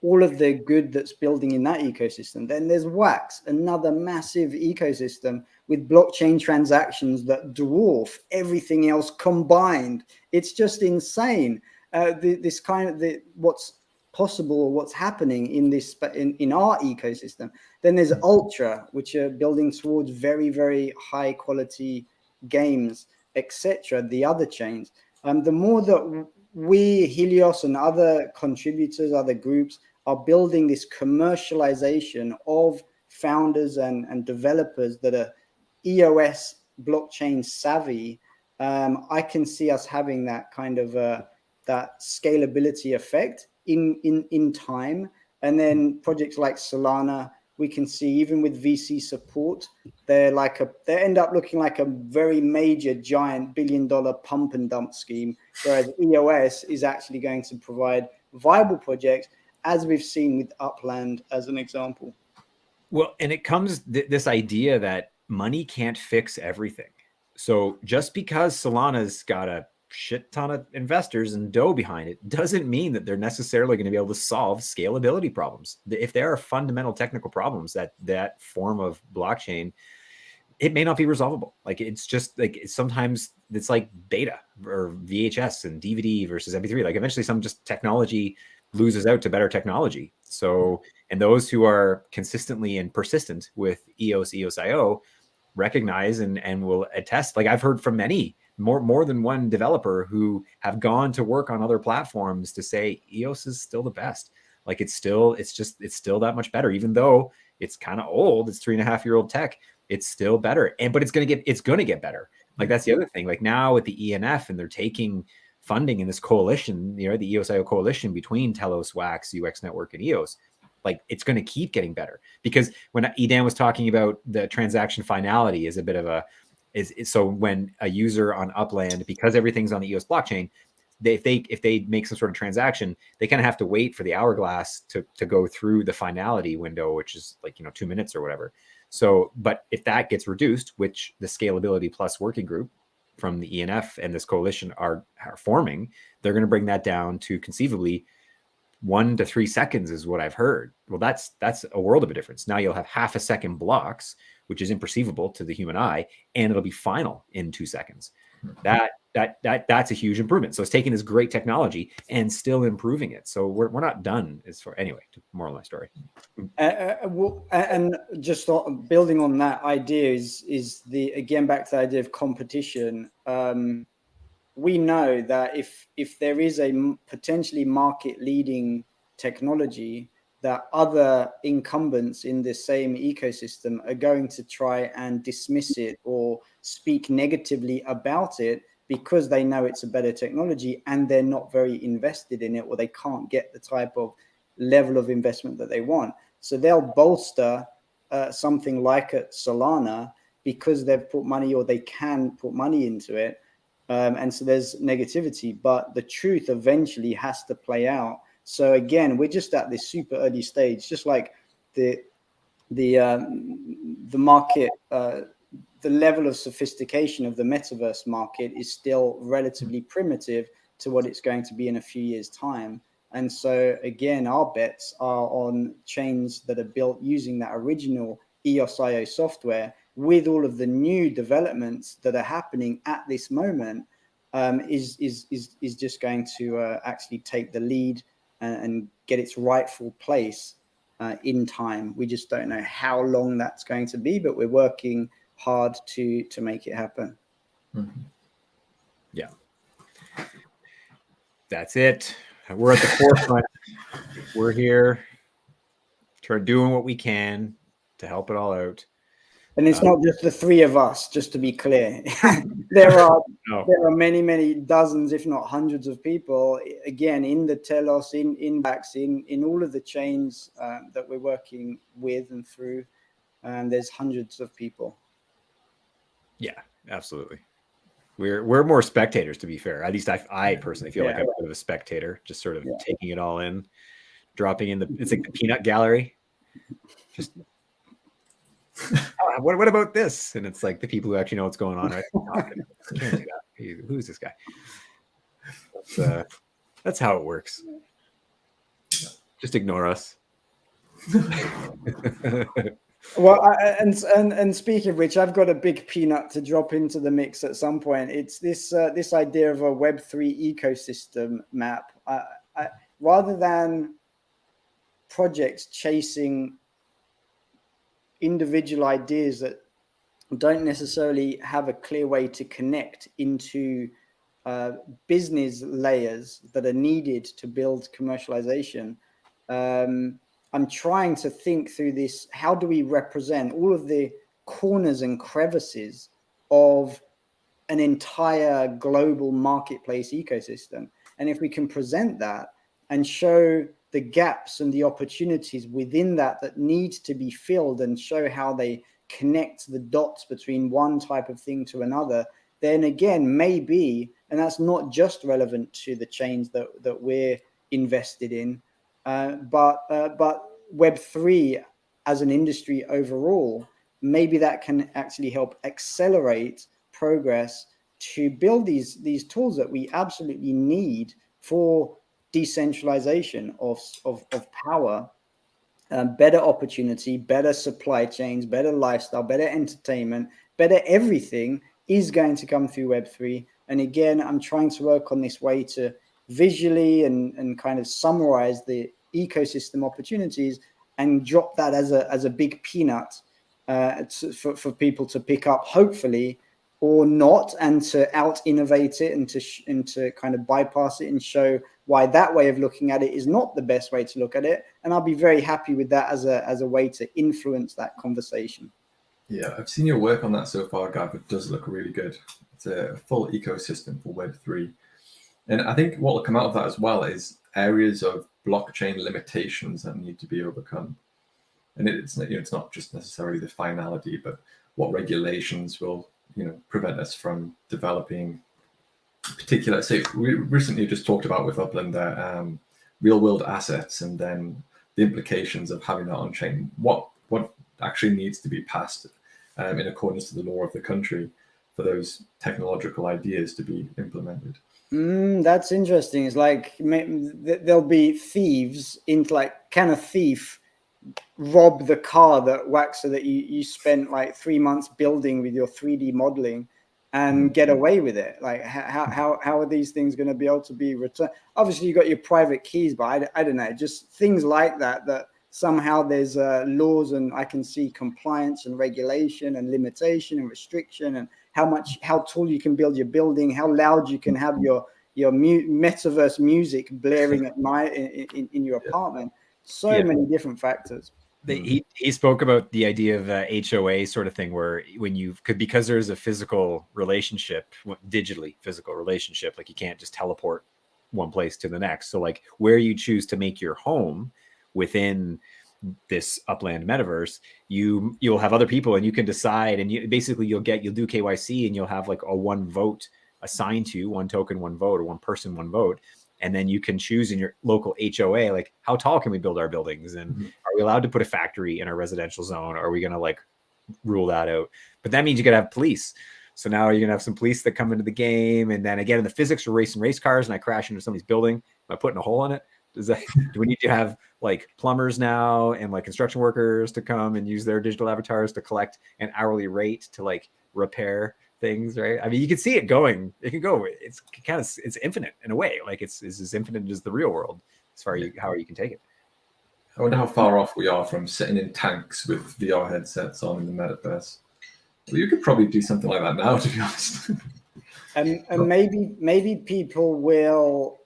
All of the good that's building in that ecosystem. Then there's Wax, another massive ecosystem with blockchain transactions that dwarf everything else combined. It's just insane. This kind of what's possible or what's happening in this in our ecosystem. Then there's Ultra, which are building towards very, very high quality games, etc. The other chains. The more that we, Helios, and other contributors, other groups are building this commercialization of founders and developers that are EOS blockchain savvy, I can see us having that kind of that scalability effect in time. And then projects like Solana, we can see even with VC support, they end up looking like a very major, giant billion-dollar pump and dump scheme, whereas EOS is actually going to provide viable projects, as we've seen with Upland as an example. Well, and it comes this idea that money can't fix everything. So just because Solana's got a shit ton of investors and dough behind it doesn't mean that they're necessarily going to be able to solve scalability problems. If there are fundamental technical problems that form of blockchain, it may not be resolvable. Like, it's just like, sometimes it's like beta or VHS and DVD versus MP3. Like, eventually some just technology loses out to better technology. So, and those who are consistently and persistent with EOSIO recognize and will attest. Like, I've heard from many, more than one developer who have gone to work on other platforms to say EOS is still the best. Like, it's still that much better, even though it's kind of old. It's 3.5-year-old tech. It's still better. But it's going to get better. Like, that's the other thing. Like, now with the ENF, and they're taking funding in this coalition, you know, the EOSIO coalition between Telos, Wax, UX Network, and EOS, like, it's going to keep getting better. Because when Edan was talking about the transaction finality is a bit of a, so when a user on Upland, because everything's on the EOS blockchain, if they make some sort of transaction, they kind of have to wait for the hourglass to go through the finality window, which is like, 2 minutes or whatever. So, but if that gets reduced, which the Scalability Plus working group from the ENF and this coalition are forming, they're going to bring that down to conceivably 1 to 3 seconds is what I've heard. Well, that's a world of a difference. Now you'll have half-a-second blocks, which is imperceivable to the human eye, and it'll be final in 2 seconds. That's a huge improvement. So it's taking this great technology and still improving it. So we're not done anyway, moral of my story. And just building on that idea is again back to the idea of competition. We know that if there is a potentially market leading technology, that other incumbents in the same ecosystem are going to try and dismiss it or speak negatively about it because they know it's a better technology and they're not very invested in it, or they can't get the type of level of investment that they want. So they'll bolster something like a Solana because they've put money, or they can put money into it. And so there's negativity, but the truth eventually has to play out. So again, we're just at this super early stage, just like the market, the level of sophistication of the metaverse market is still relatively primitive to what it's going to be in a few years' time. And so again, our bets are on chains that are built using that original EOSIO software, with all of the new developments that are happening at this moment, is just going to actually take the lead and get its rightful place in time. We just don't know how long that's going to be, but we're working hard to make it happen. Mm-hmm. Yeah. That's it We're at the forefront. We're here, doing what we can to help it all out. And it's not just the three of us, just to be clear. there are many dozens, if not hundreds of people, again, in the telos, in Bax, in all of the chains that we're working with and through. And there's hundreds of people. Yeah, absolutely. We're more spectators, to be fair. At least I personally feel like I'm a bit of a spectator, just sort of taking it all in, dropping in it's like the peanut gallery. Just what about this? And it's like the people who actually know what's going on, right? Can't do that. Who's this guy? That's how it works. Just ignore us. Well, and speaking of which, I've got a big peanut to drop into the mix at some point. It's this idea of a Web3 ecosystem map. Rather than projects chasing individual ideas that don't necessarily have a clear way to connect into business layers that are needed to build commercialization. I'm trying to think through this. How do we represent all of the corners and crevices of an entire global marketplace ecosystem? And if we can present that and show the gaps and the opportunities within that need to be filled and show how they connect the dots between one type of thing to another, then again, maybe, and that's not just relevant to the chains that we're invested in, but Web3 as an industry overall, maybe that can actually help accelerate progress to build these tools that we absolutely need for decentralization of power, better opportunity, better supply chains, better lifestyle, better entertainment, better everything is going to come through Web3. And again, I'm trying to work on this way to visually and kind of summarize the ecosystem opportunities and drop that as a big peanut for people to pick up, hopefully, or not, and to out innovate it and to kind of bypass it and show why that way of looking at it is not the best way to look at it. And I'll be very happy with that as a way to influence that conversation. Yeah, I've seen your work on that so far, Gav. It does look really good. It's a full ecosystem for Web3. And I think what will come out of that as well is areas of blockchain limitations that need to be overcome. And it's not just necessarily the finality, but what regulations will prevent us from developing particular. Say we recently just talked about with Upland their real world assets, and then the implications of having that on chain. What actually needs to be passed in accordance to the law of the country for those technological ideas to be implemented. That's interesting. It's like there'll be thieves into like, can a thief rob the car that wax so that you spent like 3 months building with your 3D modeling and get away with it? Like how are these things going to be able to be returned? Obviously you got your private keys, but I don't know, just things like that somehow there's laws, and I can see compliance and regulation and limitation and restriction, and how tall you can build your building, how loud you can have your metaverse music blaring at night in your apartment. So many different factors. He spoke about the idea of HOA sort of thing, where when because there's a physical relationship, digitally physical relationship, like you can't just teleport one place to the next. So like where you choose to make your home within this Upland metaverse, you'll have other people, and you can decide, and you'll do KYC, and you'll have like a one vote assigned to you, one token, one vote, or one person, one vote. And then you can choose in your local HOA, like how tall can we build our buildings? And are we allowed to put a factory in our residential zone? Or are we going to like rule that out? But that means you got to have police. So now you're going to have some police that come into the game. And then again, in the physics, we're racing race cars, and I crash into somebody's building. Am I putting a hole in it? Do we need to have like plumbers now and like construction workers to come and use their digital avatars to collect an hourly rate to like repair things, right? I mean, you can see it going. It can go. It's infinite in a way. Like it's as infinite as the real world as far as how you can take it. I wonder how far off we are from sitting in tanks with VR headsets on in the metaverse. Well, you could probably do something like that now, to be honest. And maybe people will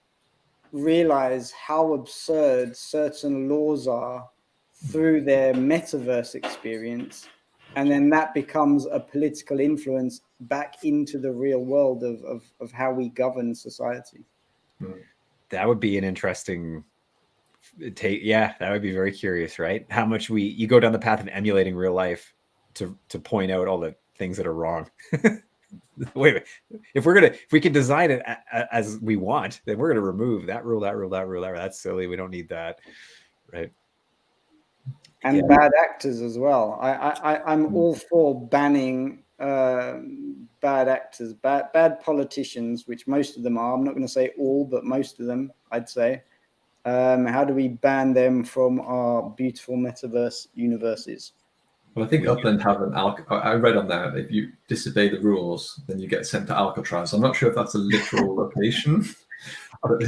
realize how absurd certain laws are through their metaverse experience, and then that becomes a political influence back into the real world of how we govern society. That would be an interesting take. Yeah, that would be very curious, right? How much you go down the path of emulating real life to point out all the things that are wrong. Wait, if we can design it as we want, then we're gonna remove that rule. That's silly. We don't need that, right? And bad actors as well. I'm all for banning bad actors, bad politicians, which most of them are. I'm not going to say all, but most of them, I'd say. How do we ban them from our beautiful metaverse universes? Well, I think Upland have an I read on there that if you disobey the rules, then you get sent to Alcatraz. I'm not sure if that's a literal location, but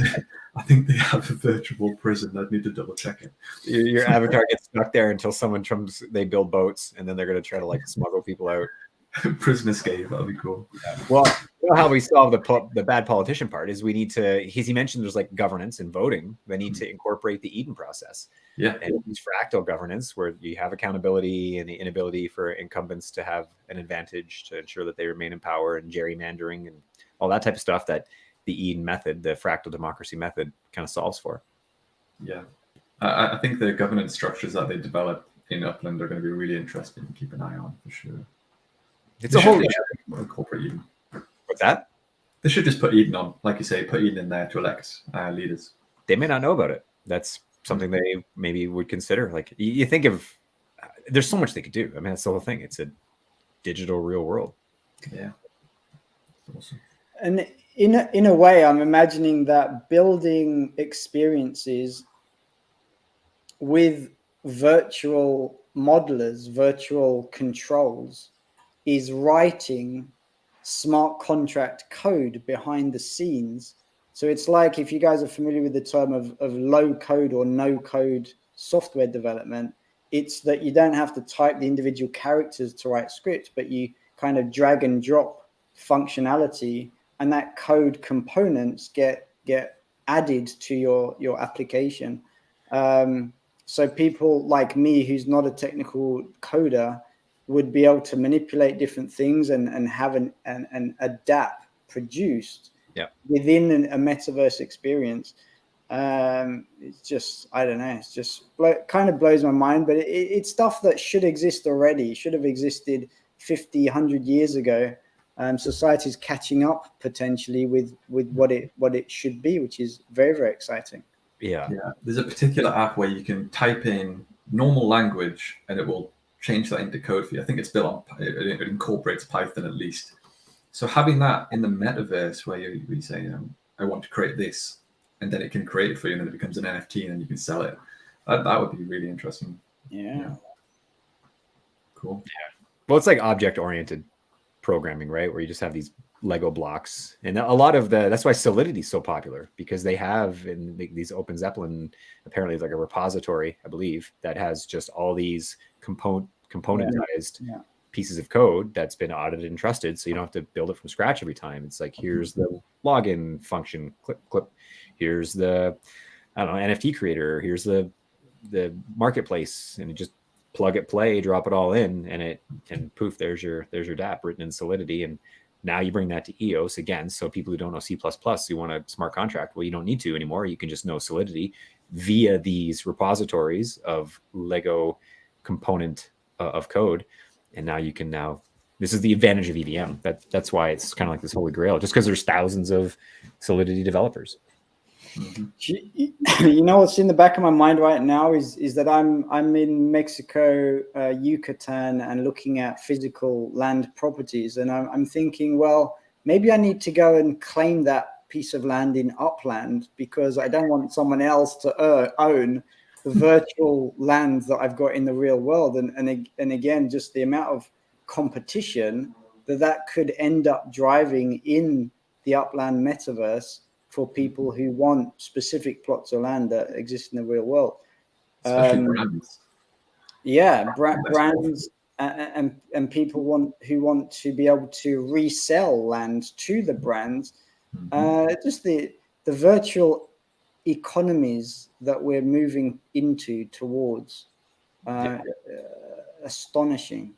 I think they have a virtual prison. I'd need to double check it. Your avatar gets stuck there until they build boats, and then they're going to try to like smuggle people out. Prison escape, that'd be cool. Yeah. Well, you know how we solve the bad politician part is we need to. He mentioned there's like governance and voting. They need to incorporate the Eden process. Yeah, and use fractal governance where you have accountability and the inability for incumbents to have an advantage to ensure that they remain in power, and gerrymandering and all that type of stuff that the Eden method, the fractal democracy method, kind of solves for. Yeah, I think the governance structures that they develop in Upland are going to be really interesting to keep an eye on for sure. It's a whole incorporate Eden. What's that? They should just put Eden on, like you say, put Eden in there to elect leaders. They may not know about it. That's something they maybe would consider. Like you think of, there's so much they could do. I mean, that's the whole thing. It's a digital real world. Yeah. Awesome. And in a way, I'm imagining that building experiences with virtual modelers, virtual controls, is writing smart contract code behind the scenes. So it's like, if you guys are familiar with the term of low code or no code software development, it's that you don't have to type the individual characters to write script, but you kind of drag and drop functionality, and that code components get added to your application. So people like me, who's not a technical coder, would be able to manipulate different things and have an adapt produced within a metaverse experience. It's just, I don't know, it's just kind of blows my mind, but it's stuff that should exist already, should have existed 50, 100 years ago. Society's catching up potentially with what it should be, which is very, very exciting. Yeah. There's a particular app where you can type in normal language and it will change that into code for you. I think it's built on, it incorporates Python at least. So having that in the metaverse where you say, I want to create this, and then it can create it for you, and then it becomes an NFT, and then you can sell it. That would be really interesting. Yeah. Cool. Yeah. Well, it's like object-oriented programming, right? Where you just have these Lego blocks, and a lot of that's why Solidity is so popular, because they have in these Open Zeppelin, apparently it's like a repository, I believe, that has just all these componentized pieces of code that's been audited and trusted, so you don't have to build it from scratch every time. It's like, here's the login function, click. Here's the, I don't know, NFT creator. Here's the marketplace, and you just plug it, play, drop it all in, and poof, there's your dApp written in Solidity. And now you bring that to EOS again. So people who don't know C++, who want a smart contract, well, you don't need to anymore. You can just know Solidity via these repositories of Lego component of code. And now you can this is the advantage of EVM. That's why it's kind of like this holy grail, just because there's thousands of Solidity developers. Mm-hmm. You know what's in the back of my mind right now is that I'm in Mexico, Yucatan, and looking at physical land properties, and I'm thinking, well, maybe I need to go and claim that piece of land in Upland, because I don't want someone else to own the virtual land that I've got in the real world. And again, just the amount of competition that could end up driving in the Upland metaverse for people who want specific plots of land that exist in the real world. Especially brands. Yeah, brands and people who want to be able to resell land to the brands. Just the virtual economies that we're moving towards. Astonishing.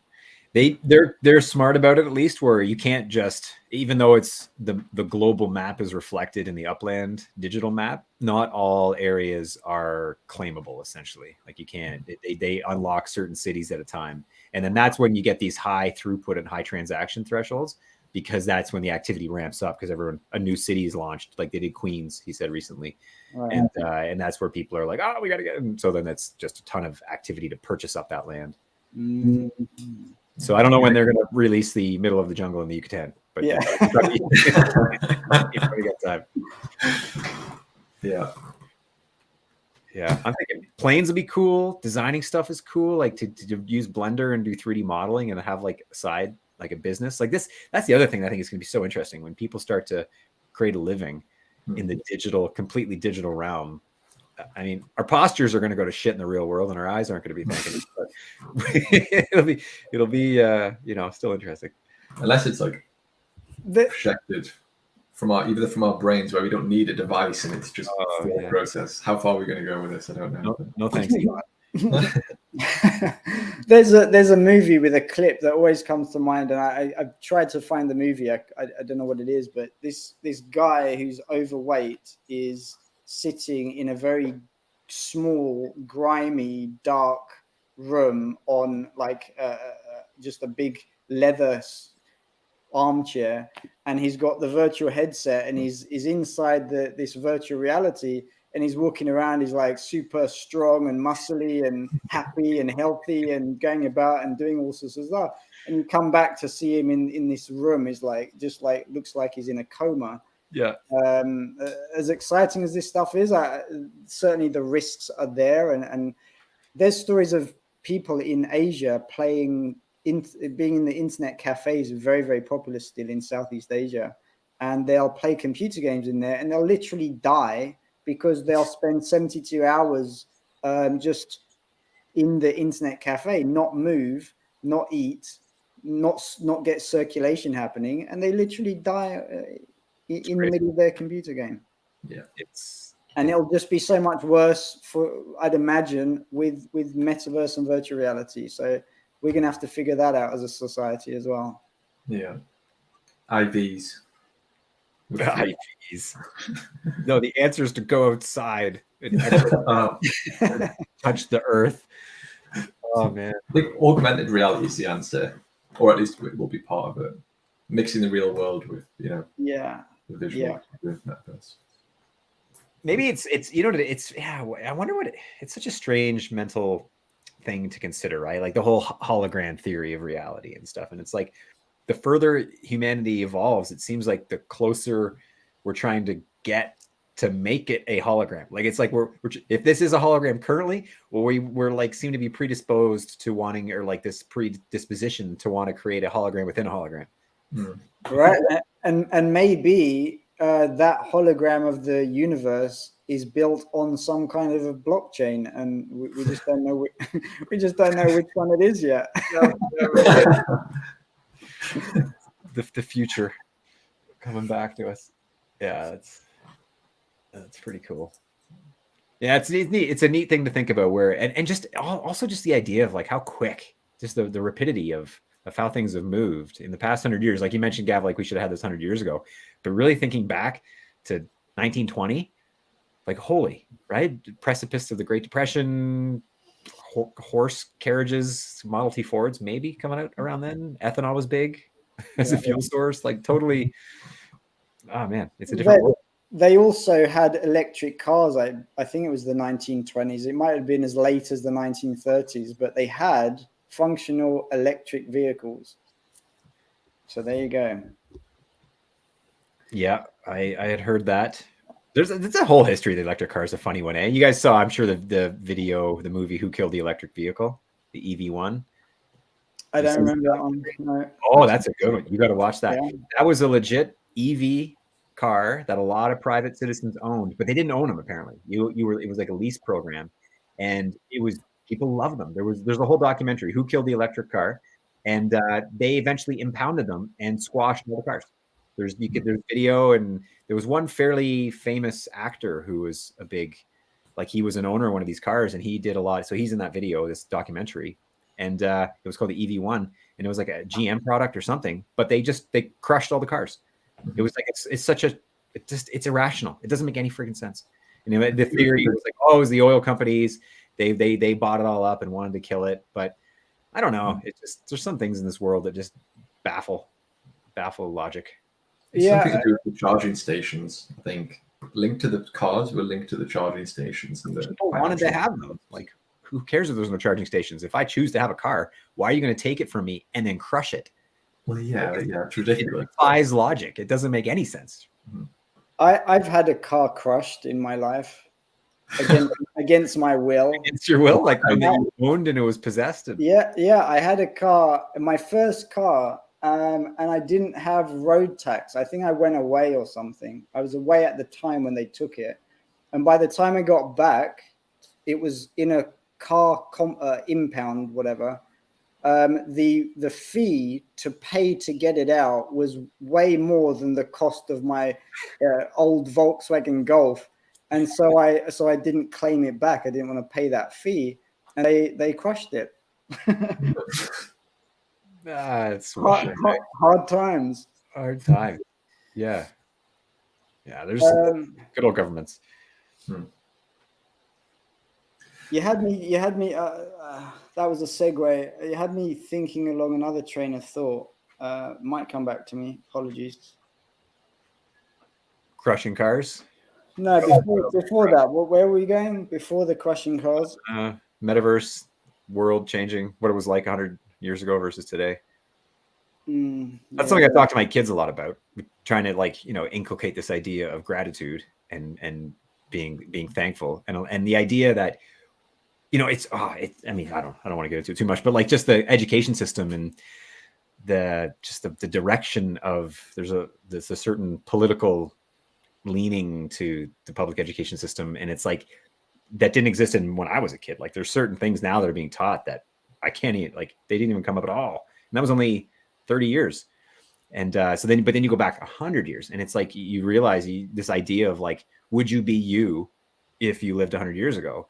They're smart about it, at least, where you can't just, even though it's the global map is reflected in the Upland digital map, not all areas are claimable, essentially. Like you can't, they unlock certain cities at a time. And then that's when you get these high throughput and high transaction thresholds, because that's when the activity ramps up, because a new city is launched, like they did Queens, he said recently. Right. And that's where people are like, oh, we got to get them. So then that's just a ton of activity to purchase up that land. Mm-hmm. So I don't know when they're going to release the middle of the jungle in the Yucatan, but yeah, time. Yeah. I'm thinking planes will be cool. Designing stuff is cool, like to use Blender and do 3D modeling and have like a side, like a business like this. That's the other thing I think is going to be so interesting when people start to create a living in the completely digital realm. I mean, our postures are going to go to shit in the real world, and our eyes aren't going to be thinking. But it'll be still interesting. Unless it's like projected from our brains, where we don't need a device and it's just full process. How far are we going to go with this? I don't know. No thanks, Elon. There's a movie with a clip that always comes to mind, and I've tried to find the movie. I don't know what it is, but this guy who's overweight is sitting in a very small, grimy, dark room on like just a big leather armchair, and he's got the virtual headset, and he's inside this virtual reality, and he's walking around. He's like super strong and muscly and happy and healthy and going about and doing all sorts of stuff. And you come back to see him in this room, is like just like looks like he's in a coma. Yeah. As exciting as this stuff is, certainly the risks are there, and there's stories of people in Asia being in the internet cafes, very, very popular still in Southeast Asia, and they'll play computer games in there, and they'll literally die because they'll spend 72 hours just in the internet cafe, not move, not eat, not get circulation happening, and they literally die in the middle of their computer game. Yeah, and it'll just be so much worse I'd imagine with metaverse and virtual reality. So we're gonna have to figure that out as a society as well. Yeah. IVs. IVs. No, the answer is to go outside and touch the earth. Oh man. I think augmented reality is the answer, or at least it will be part of it. Mixing the real world with, the visual, with metaverse. Maybe it's I wonder it's such a strange mental thing to consider, right? Like the whole hologram theory of reality and stuff. And it's like the further humanity evolves, it seems like the closer we're trying to get to make it a hologram. Like it's like we're if this is a hologram currently, well, we're like seem to be predisposed to wanting, or like this predisposition to want to create a hologram within a hologram. Right. And maybe that hologram of the universe is built on some kind of a blockchain, and we just don't know we just don't know which one it is yet. The future coming back to us. Yeah, that's pretty cool. Yeah, it's neat. It's a neat thing to think about, where and just also just the idea of like how quick, just the rapidity of how things have moved in the past 100 years. Like you mentioned, Gav, like we should have had this 100 years ago, but really thinking back to 1920, like holy, right? Precipice of the Great Depression, horse carriages, Model T Fords maybe coming out around then. Ethanol was big as a fuel source, like totally. Oh man, it's a different world. They also had electric cars. I think it was the 1920s. It might have been as late as the 1930s, but they had functional electric vehicles. So there you go. Yeah, I had heard that. There's a whole history of the electric car. Is a funny one, eh? You guys saw, I'm sure, the movie Who Killed the Electric Vehicle, the EV one. I don't remember that one. No. Oh, that's a good one. You got to watch that. Yeah. That was a legit EV car that a lot of private citizens owned, but they didn't own them apparently. It was like a lease program, and people loved them. There's a whole documentary, Who Killed the Electric Car, and they eventually impounded them and squashed all the cars. There's video, and there was one fairly famous actor who was a big, like he was an owner of one of these cars, and he did a lot. So he's in that video, this documentary, and it was called the EV1, and it was like a GM product or something. But they crushed all the cars. It was like it's irrational. It doesn't make any freaking sense. And the theory was like, oh, it was the oil companies. They bought it all up and wanted to kill it. But I don't know. It's just, there's some things in this world that just baffle logic. It's something to do with the charging stations, I think. Linked to the cars were linked to the charging stations. And people wanted to have them. Like, who cares if there's no charging stations? If I choose to have a car, why are you going to take it from me and then crush it? Well, yeah, it's ridiculous. It defies logic. It doesn't make any sense. I've had a car crushed in my life against my will. Against your will, like when you owned and it was possessed. Yeah. I had a car, my first car, and I didn't have road tax. I think I went away or something. I was away at the time when they took it, and by the time I got back, it was in a car impound, whatever. The fee to pay to get it out was way more than the cost of my old Volkswagen Golf, and so I didn't claim it back. I didn't want to pay that fee, and they crushed it. It's hard times. Hard time. Yeah. There's good old governments. You had me. That was a segue. You had me thinking along another train of thought. Might come back to me. Apologies. Crushing cars? No, before that. Where were we going? Before the crushing cars? Metaverse, world changing, what it was like 100 years ago versus today. That's something I talk to my kids a lot about. Trying to inculcate this idea of gratitude and being thankful, and the idea that I mean, I don't want to get into it too much, but like just the education system and the direction of there's a certain political leaning to the public education system, and it's like that didn't exist when I was a kid. Like there's certain things now that are being taught that I can't even, like, they didn't even come up at all, and that was only 30 years. And but then you go back 100 years, and it's like you realize this idea of like, would you be you if you lived 100 years ago?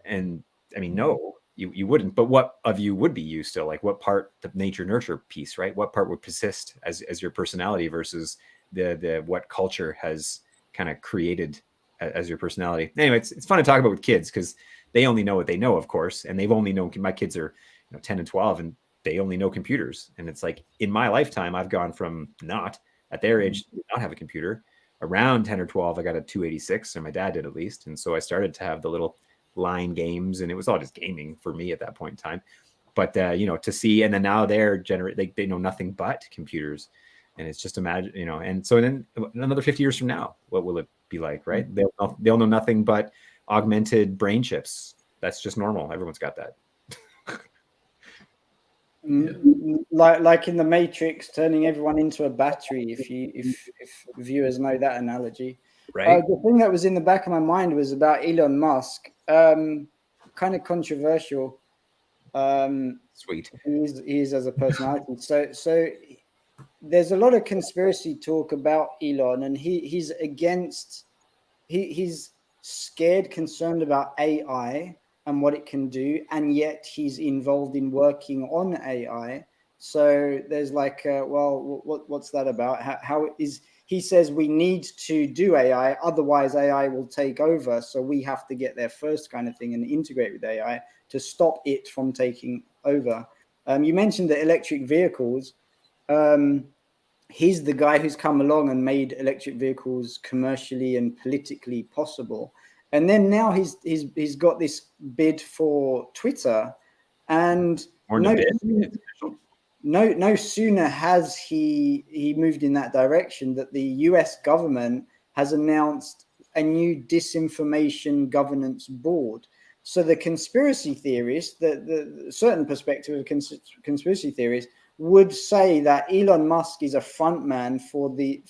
And I mean, no, you wouldn't. But what of you would be you still? Like, what part, the nature nurture piece, right? What part would persist as your personality versus the what culture has kind of created as your personality? Anyway, it's fun to talk about with kids because they only know what they know, of course, and they've only known. My kids are 10 and 12, and they only know computers. And it's like in my lifetime, I've gone from not at their age not have a computer. Around 10 or 12, I got a 286, or my dad did at least, and so I started to have the little line games, and it was all just gaming for me at that point in time. But to see, and then now they're they know nothing but computers, and it's just imagine, and so then another 50 years from now, what will it be like, right? They'll know nothing but augmented brain chips. That's just normal. Everyone's got that. Like in the Matrix, turning everyone into a battery. If viewers know that analogy, right? The thing that was in the back of my mind was about Elon Musk. Kind of controversial. Sweet. He is as a personality. So there's a lot of conspiracy talk about Elon, and he's against. He's scared, concerned about AI and what it can do, and yet he's involved in working on AI. So there's like, what's that about? How is he says we need to do AI, otherwise AI will take over. So we have to get there first, kind of thing, and integrate with AI to stop it from taking over. You mentioned the electric vehicles. He's the guy who's come along and made electric vehicles commercially and politically possible. And then now he's got this bid for Twitter, and no sooner has he moved in that direction that the US government has announced a new disinformation governance board. So the conspiracy theorists, the certain perspective of conspiracy theories, would say that Elon Musk is a front man for the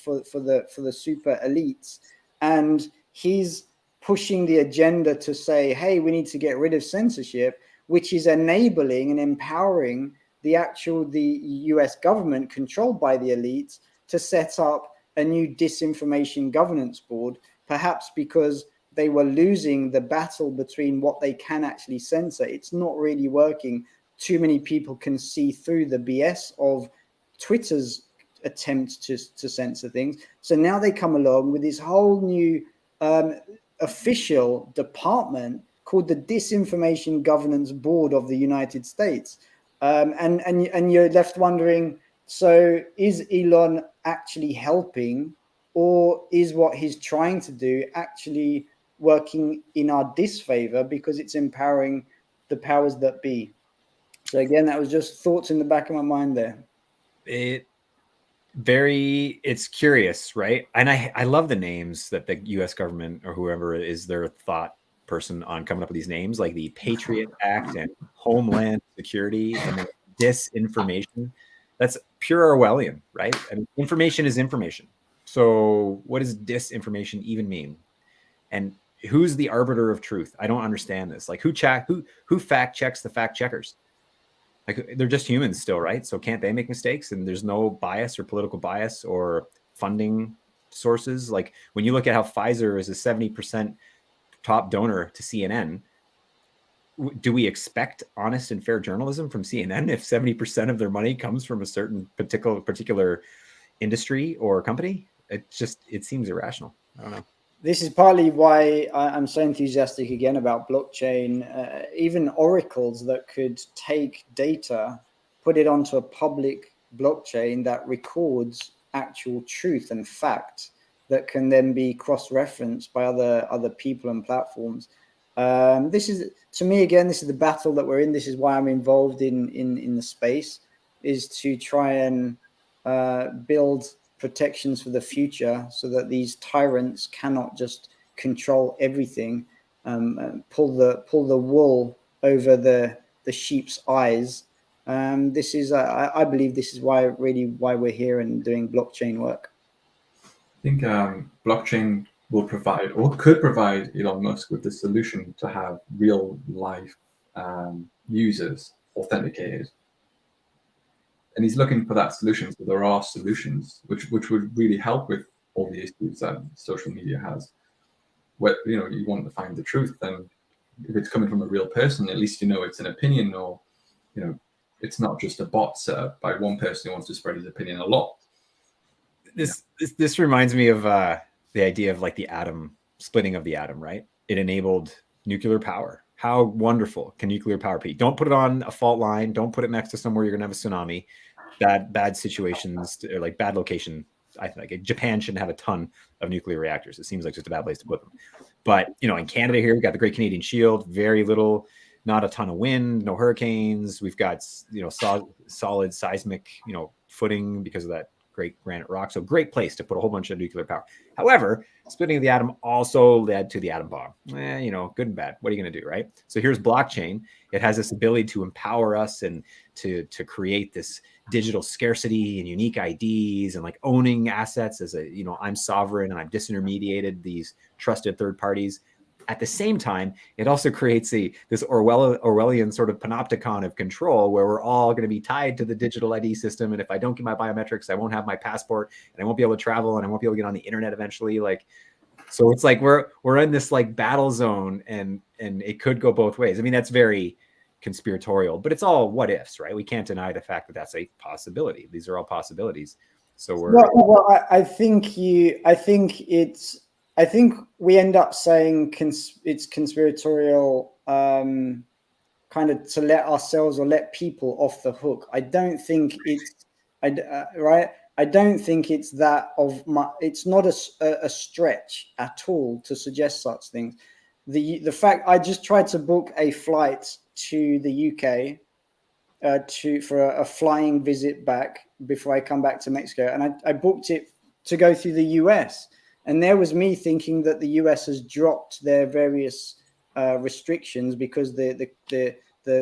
super elites, and he's pushing the agenda to say, hey, we need to get rid of censorship, which is enabling and empowering the US government controlled by the elites to set up a new disinformation governance board, perhaps because they were losing the battle between what they can actually censor. It's not really working. Too many people can see through the BS of Twitter's attempt to censor things. So now they come along with this whole new official department called the Disinformation Governance Board of the United States. And you're left wondering, so is Elon actually helping, or is what he's trying to do actually working in our disfavor because it's empowering the powers that be? So again, that was just thoughts in the back of my mind there. It's curious, right? And I love the names that the US government or whoever is their thought person on coming up with these names, like the Patriot Act and Homeland Security and then disinformation. That's pure Orwellian, right? I mean, information is information. So what does disinformation even mean? And who's the arbiter of truth? I don't understand this. Like who fact checks the fact checkers? Like they're just humans still, right? So can't they make mistakes? And there's no bias or political bias or funding sources. Like when you look at how Pfizer is a 70% top donor to CNN, do we expect honest and fair journalism from CNN if 70% of their money comes from a certain particular industry or company? It seems irrational. I don't know. This is partly why I'm so enthusiastic again about blockchain. Even oracles that could take data, put it onto a public blockchain that records actual truth and fact that can then be cross-referenced by other people and platforms. This is, to me, again, this is the battle that we're in. This is why I'm involved in the space, is to try and build protections for the future so that these tyrants cannot just control everything, pull the wool over the sheep's eyes. This is, I believe, this is why we're here and doing blockchain work. I think blockchain will provide, or could provide, Elon Musk with the solution to have real life users authenticated. And he's looking for that solution. So there are solutions which would really help with all the issues that social media has. Where you want to find the truth, then if it's coming from a real person, at least it's an opinion, or it's not just a bot set up by one person who wants to spread his opinion a lot. This reminds me of the idea of like the atom, splitting of the atom, right? It enabled nuclear power. How wonderful can nuclear power be? Don't put it on a fault line. Don't put it next to somewhere you're going to have a tsunami. Bad situations, or like bad location. I think Japan shouldn't have a ton of nuclear reactors. It seems like just a bad place to put them. But, in Canada here, we've got the Great Canadian Shield, very little, not a ton of wind, no hurricanes. We've got, solid seismic, footing because of that great granite rock. So great place to put a whole bunch of nuclear power. However, splitting of the atom also led to the atom bomb. Good and bad. What are you going to do, right? So here's blockchain. It has this ability to empower us and to create this digital scarcity and unique IDs and like owning assets as I'm sovereign and I'm disintermediated these trusted third parties. At the same time, it also creates this Orwellian sort of panopticon of control where we're all going to be tied to the digital ID system. And if I don't get my biometrics, I won't have my passport and I won't be able to travel and I won't be able to get on the internet eventually. So it's like we're in this like battle zone and it could go both ways. I mean, that's very conspiratorial, but it's all what ifs, right? We can't deny the fact that that's a possibility. These are all possibilities. So I think we end up saying it's conspiratorial kind of to let ourselves or let people off the hook. I don't think it's right. I don't think it's it's not a stretch at all to suggest such things. The fact I just tried to book a flight to the UK for a flying visit back before I come back to Mexico, and I booked it to go through the US. And there was me thinking that the US has dropped their various restrictions because the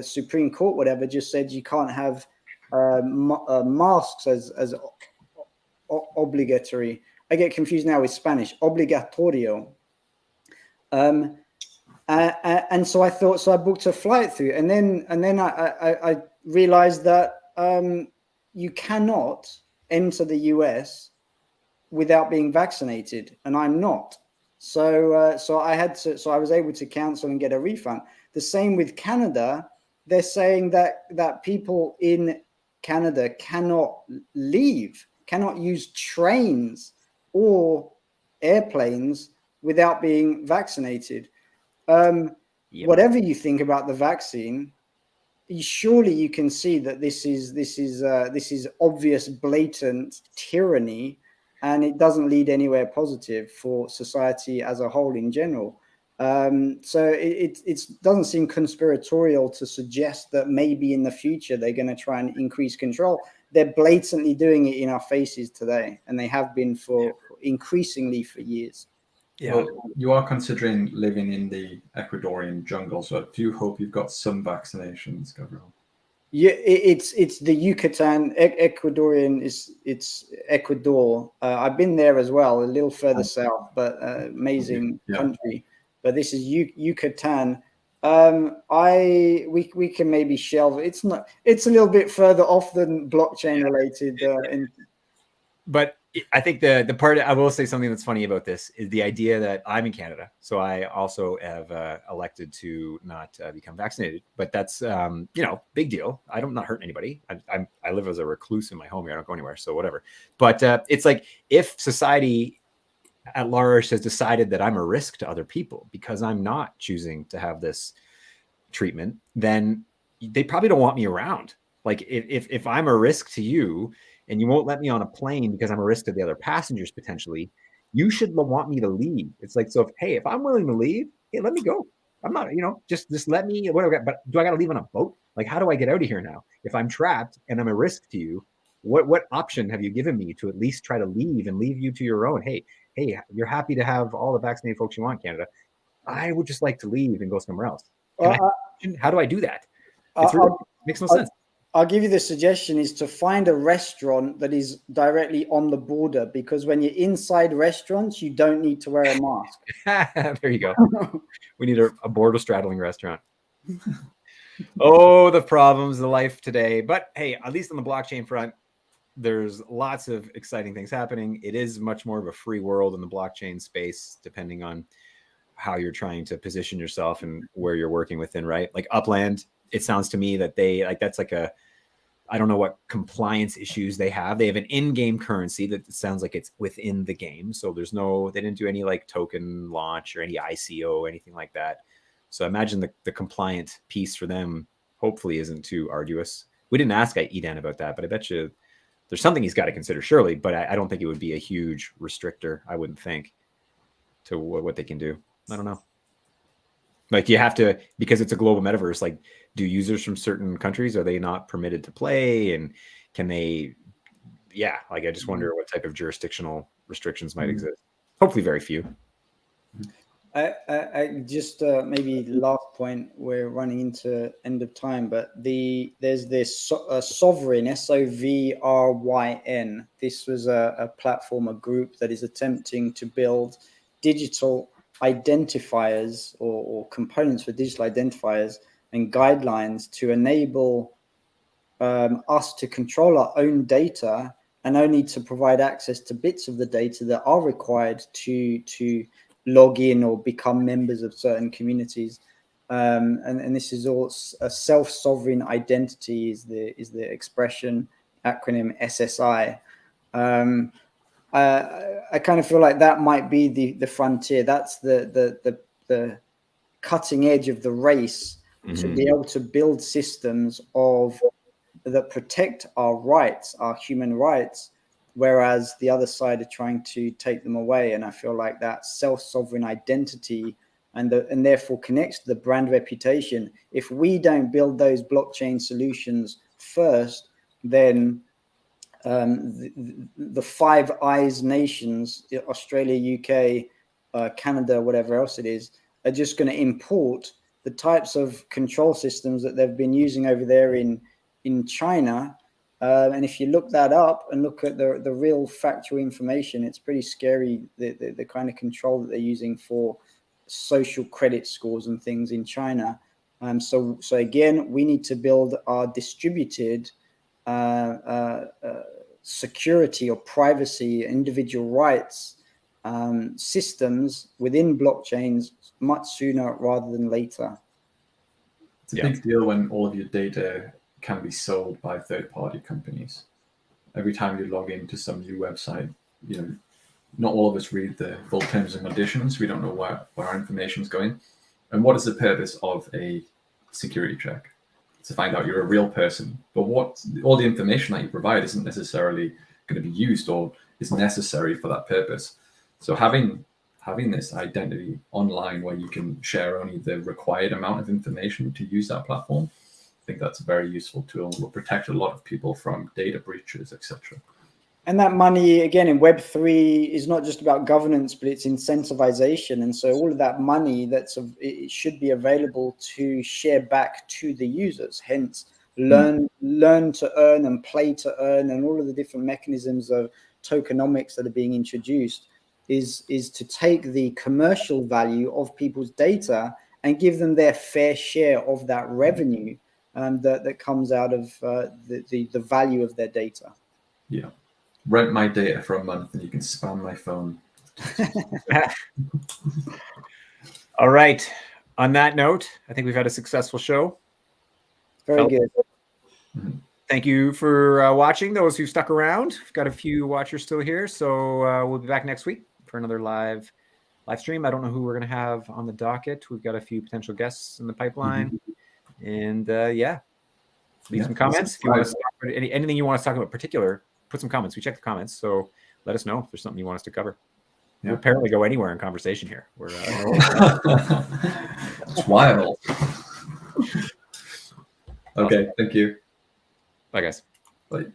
Supreme Court, whatever, just said you can't have masks as obligatory. I get confused now with Spanish, obligatorio. And so I thought, so I booked a flight through, and then I realized that you cannot enter the US without being vaccinated, and I'm not. So I was able to cancel and get a refund. The same with Canada. They're saying that people in Canada cannot leave, cannot use trains or airplanes without being vaccinated. Whatever you think about the vaccine, surely you can see that this is obvious, blatant tyranny, and it doesn't lead anywhere positive for society as a whole in general. So it doesn't seem conspiratorial to suggest that maybe in the future they're going to try and increase control. They're blatantly doing it in our faces today, and they have been for increasingly for years. Yeah. Well, you are considering living in the Ecuadorian jungle, so I do hope you've got some vaccinations, Gabriel. Yeah, it's the Yucatan, Ecuadorian. It's Ecuador. I've been there as well, a little further south, but amazing country. But this is Yucatan. We can maybe shelve it. It's a little bit further off than blockchain related. But I think the part I will say something that's funny about this is the idea that I'm in Canada, so I also have elected to not become vaccinated. But that's big deal. I'm not hurting anybody. I live as a recluse in my home here. I don't go anywhere, so whatever. But it's like if society at large has decided that I'm a risk to other people because I'm not choosing to have this treatment, then they probably don't want me around. Like if I'm a risk to you and you won't let me on a plane because I'm a risk to the other passengers potentially, you should want me to leave. It's like, so if I'm willing to leave, hey, let me go. I'm not, just let me, whatever. But do I got to leave on a boat? Like, how do I get out of here now? If I'm trapped and I'm a risk to you, what option have you given me to at least try to leave and leave you to your own? Hey, you're happy to have all the vaccinated folks you want in Canada. I would just like to leave and go somewhere else. How do I do that? It makes no sense. I'll give you the suggestion is to find a restaurant that is directly on the border, because when you're inside restaurants, you don't need to wear a mask. There you go. We need a border straddling restaurant. Oh, the problems of life today. But hey, at least on the blockchain front, there's lots of exciting things happening. It is much more of a free world in the blockchain space, depending on how you're trying to position yourself and where you're working within, right? Like Upland, it sounds to me that that's like I don't know what compliance issues they have. They have an in-game currency that sounds like it's within the game. So they didn't do any like token launch or any ICO or anything like that. So I imagine the compliant piece for them hopefully isn't too arduous. We didn't ask Edan about that, but I bet you there's something he's got to consider surely, but I don't think it would be a huge restrictor, I wouldn't think, to what they can do. I don't know. Like you have to, because it's a global metaverse, like do users from certain countries, are they not permitted to play? And can they, I just wonder what type of jurisdictional restrictions might exist. Hopefully very few. I just maybe last point, we're running into end of time, but there's this Sovryn, SOVRYN. This was a platform, a group that is attempting to build digital identifiers or components for digital identifiers and guidelines to enable us to control our own data and only to provide access to bits of the data that are required to log in or become members of certain communities. And this is all a self-sovereign identity is the expression acronym SSI. I kind of feel like that might be the frontier. That's the cutting edge of the race to be able to build systems that protect our rights, our human rights, whereas the other side are trying to take them away. And I feel like that self-sovereign identity and therefore connects to the brand reputation. If we don't build those blockchain solutions first, then the Five Eyes nations, Australia, UK, Canada, whatever else it is, are just going to import the types of control systems that they've been using over there in China. And if you look that up and look at the real factual information, it's pretty scary, the kind of control that they're using for social credit scores and things in China. So again, we need to build our distributed security or privacy, individual rights systems within blockchains much sooner rather than later. It's a big deal when all of your data can be sold by third-party companies. Every time you log into some new website, not all of us read the full terms and conditions. We don't know where our information is going. And what is the purpose of a security check? To find out you're a real person. But all the information that you provide isn't necessarily going to be used or is necessary for that purpose. So having this identity online where you can share only the required amount of information to use that platform, I think that's a very useful tool and will protect a lot of people from data breaches, etc. And that money, again, in Web3 is not just about governance, but it's incentivization. And so all of that money it should be available to share back to the users, hence learn to earn and play to earn, and all of the different mechanisms of tokenomics that are being introduced is to take the commercial value of people's data and give them their fair share of that revenue that comes out of the value of their data. Yeah. Rent my data for a month and you can spam my phone. All right. On that note, I think we've had a successful show. Very good. Thank you for watching, those who stuck around. We've got a few watchers still here, so we'll be back next week for another live stream. I don't know who we're going to have on the docket. We've got a few potential guests in the pipeline. And leave some comments. If you want to talk about anything you want us to talk about in particular, put some comments. We check the comments, so let us know if there's something you want us to cover. We'll apparently go anywhere in conversation here. We're it's wild. Okay, thank you. Bye, guys. Bye.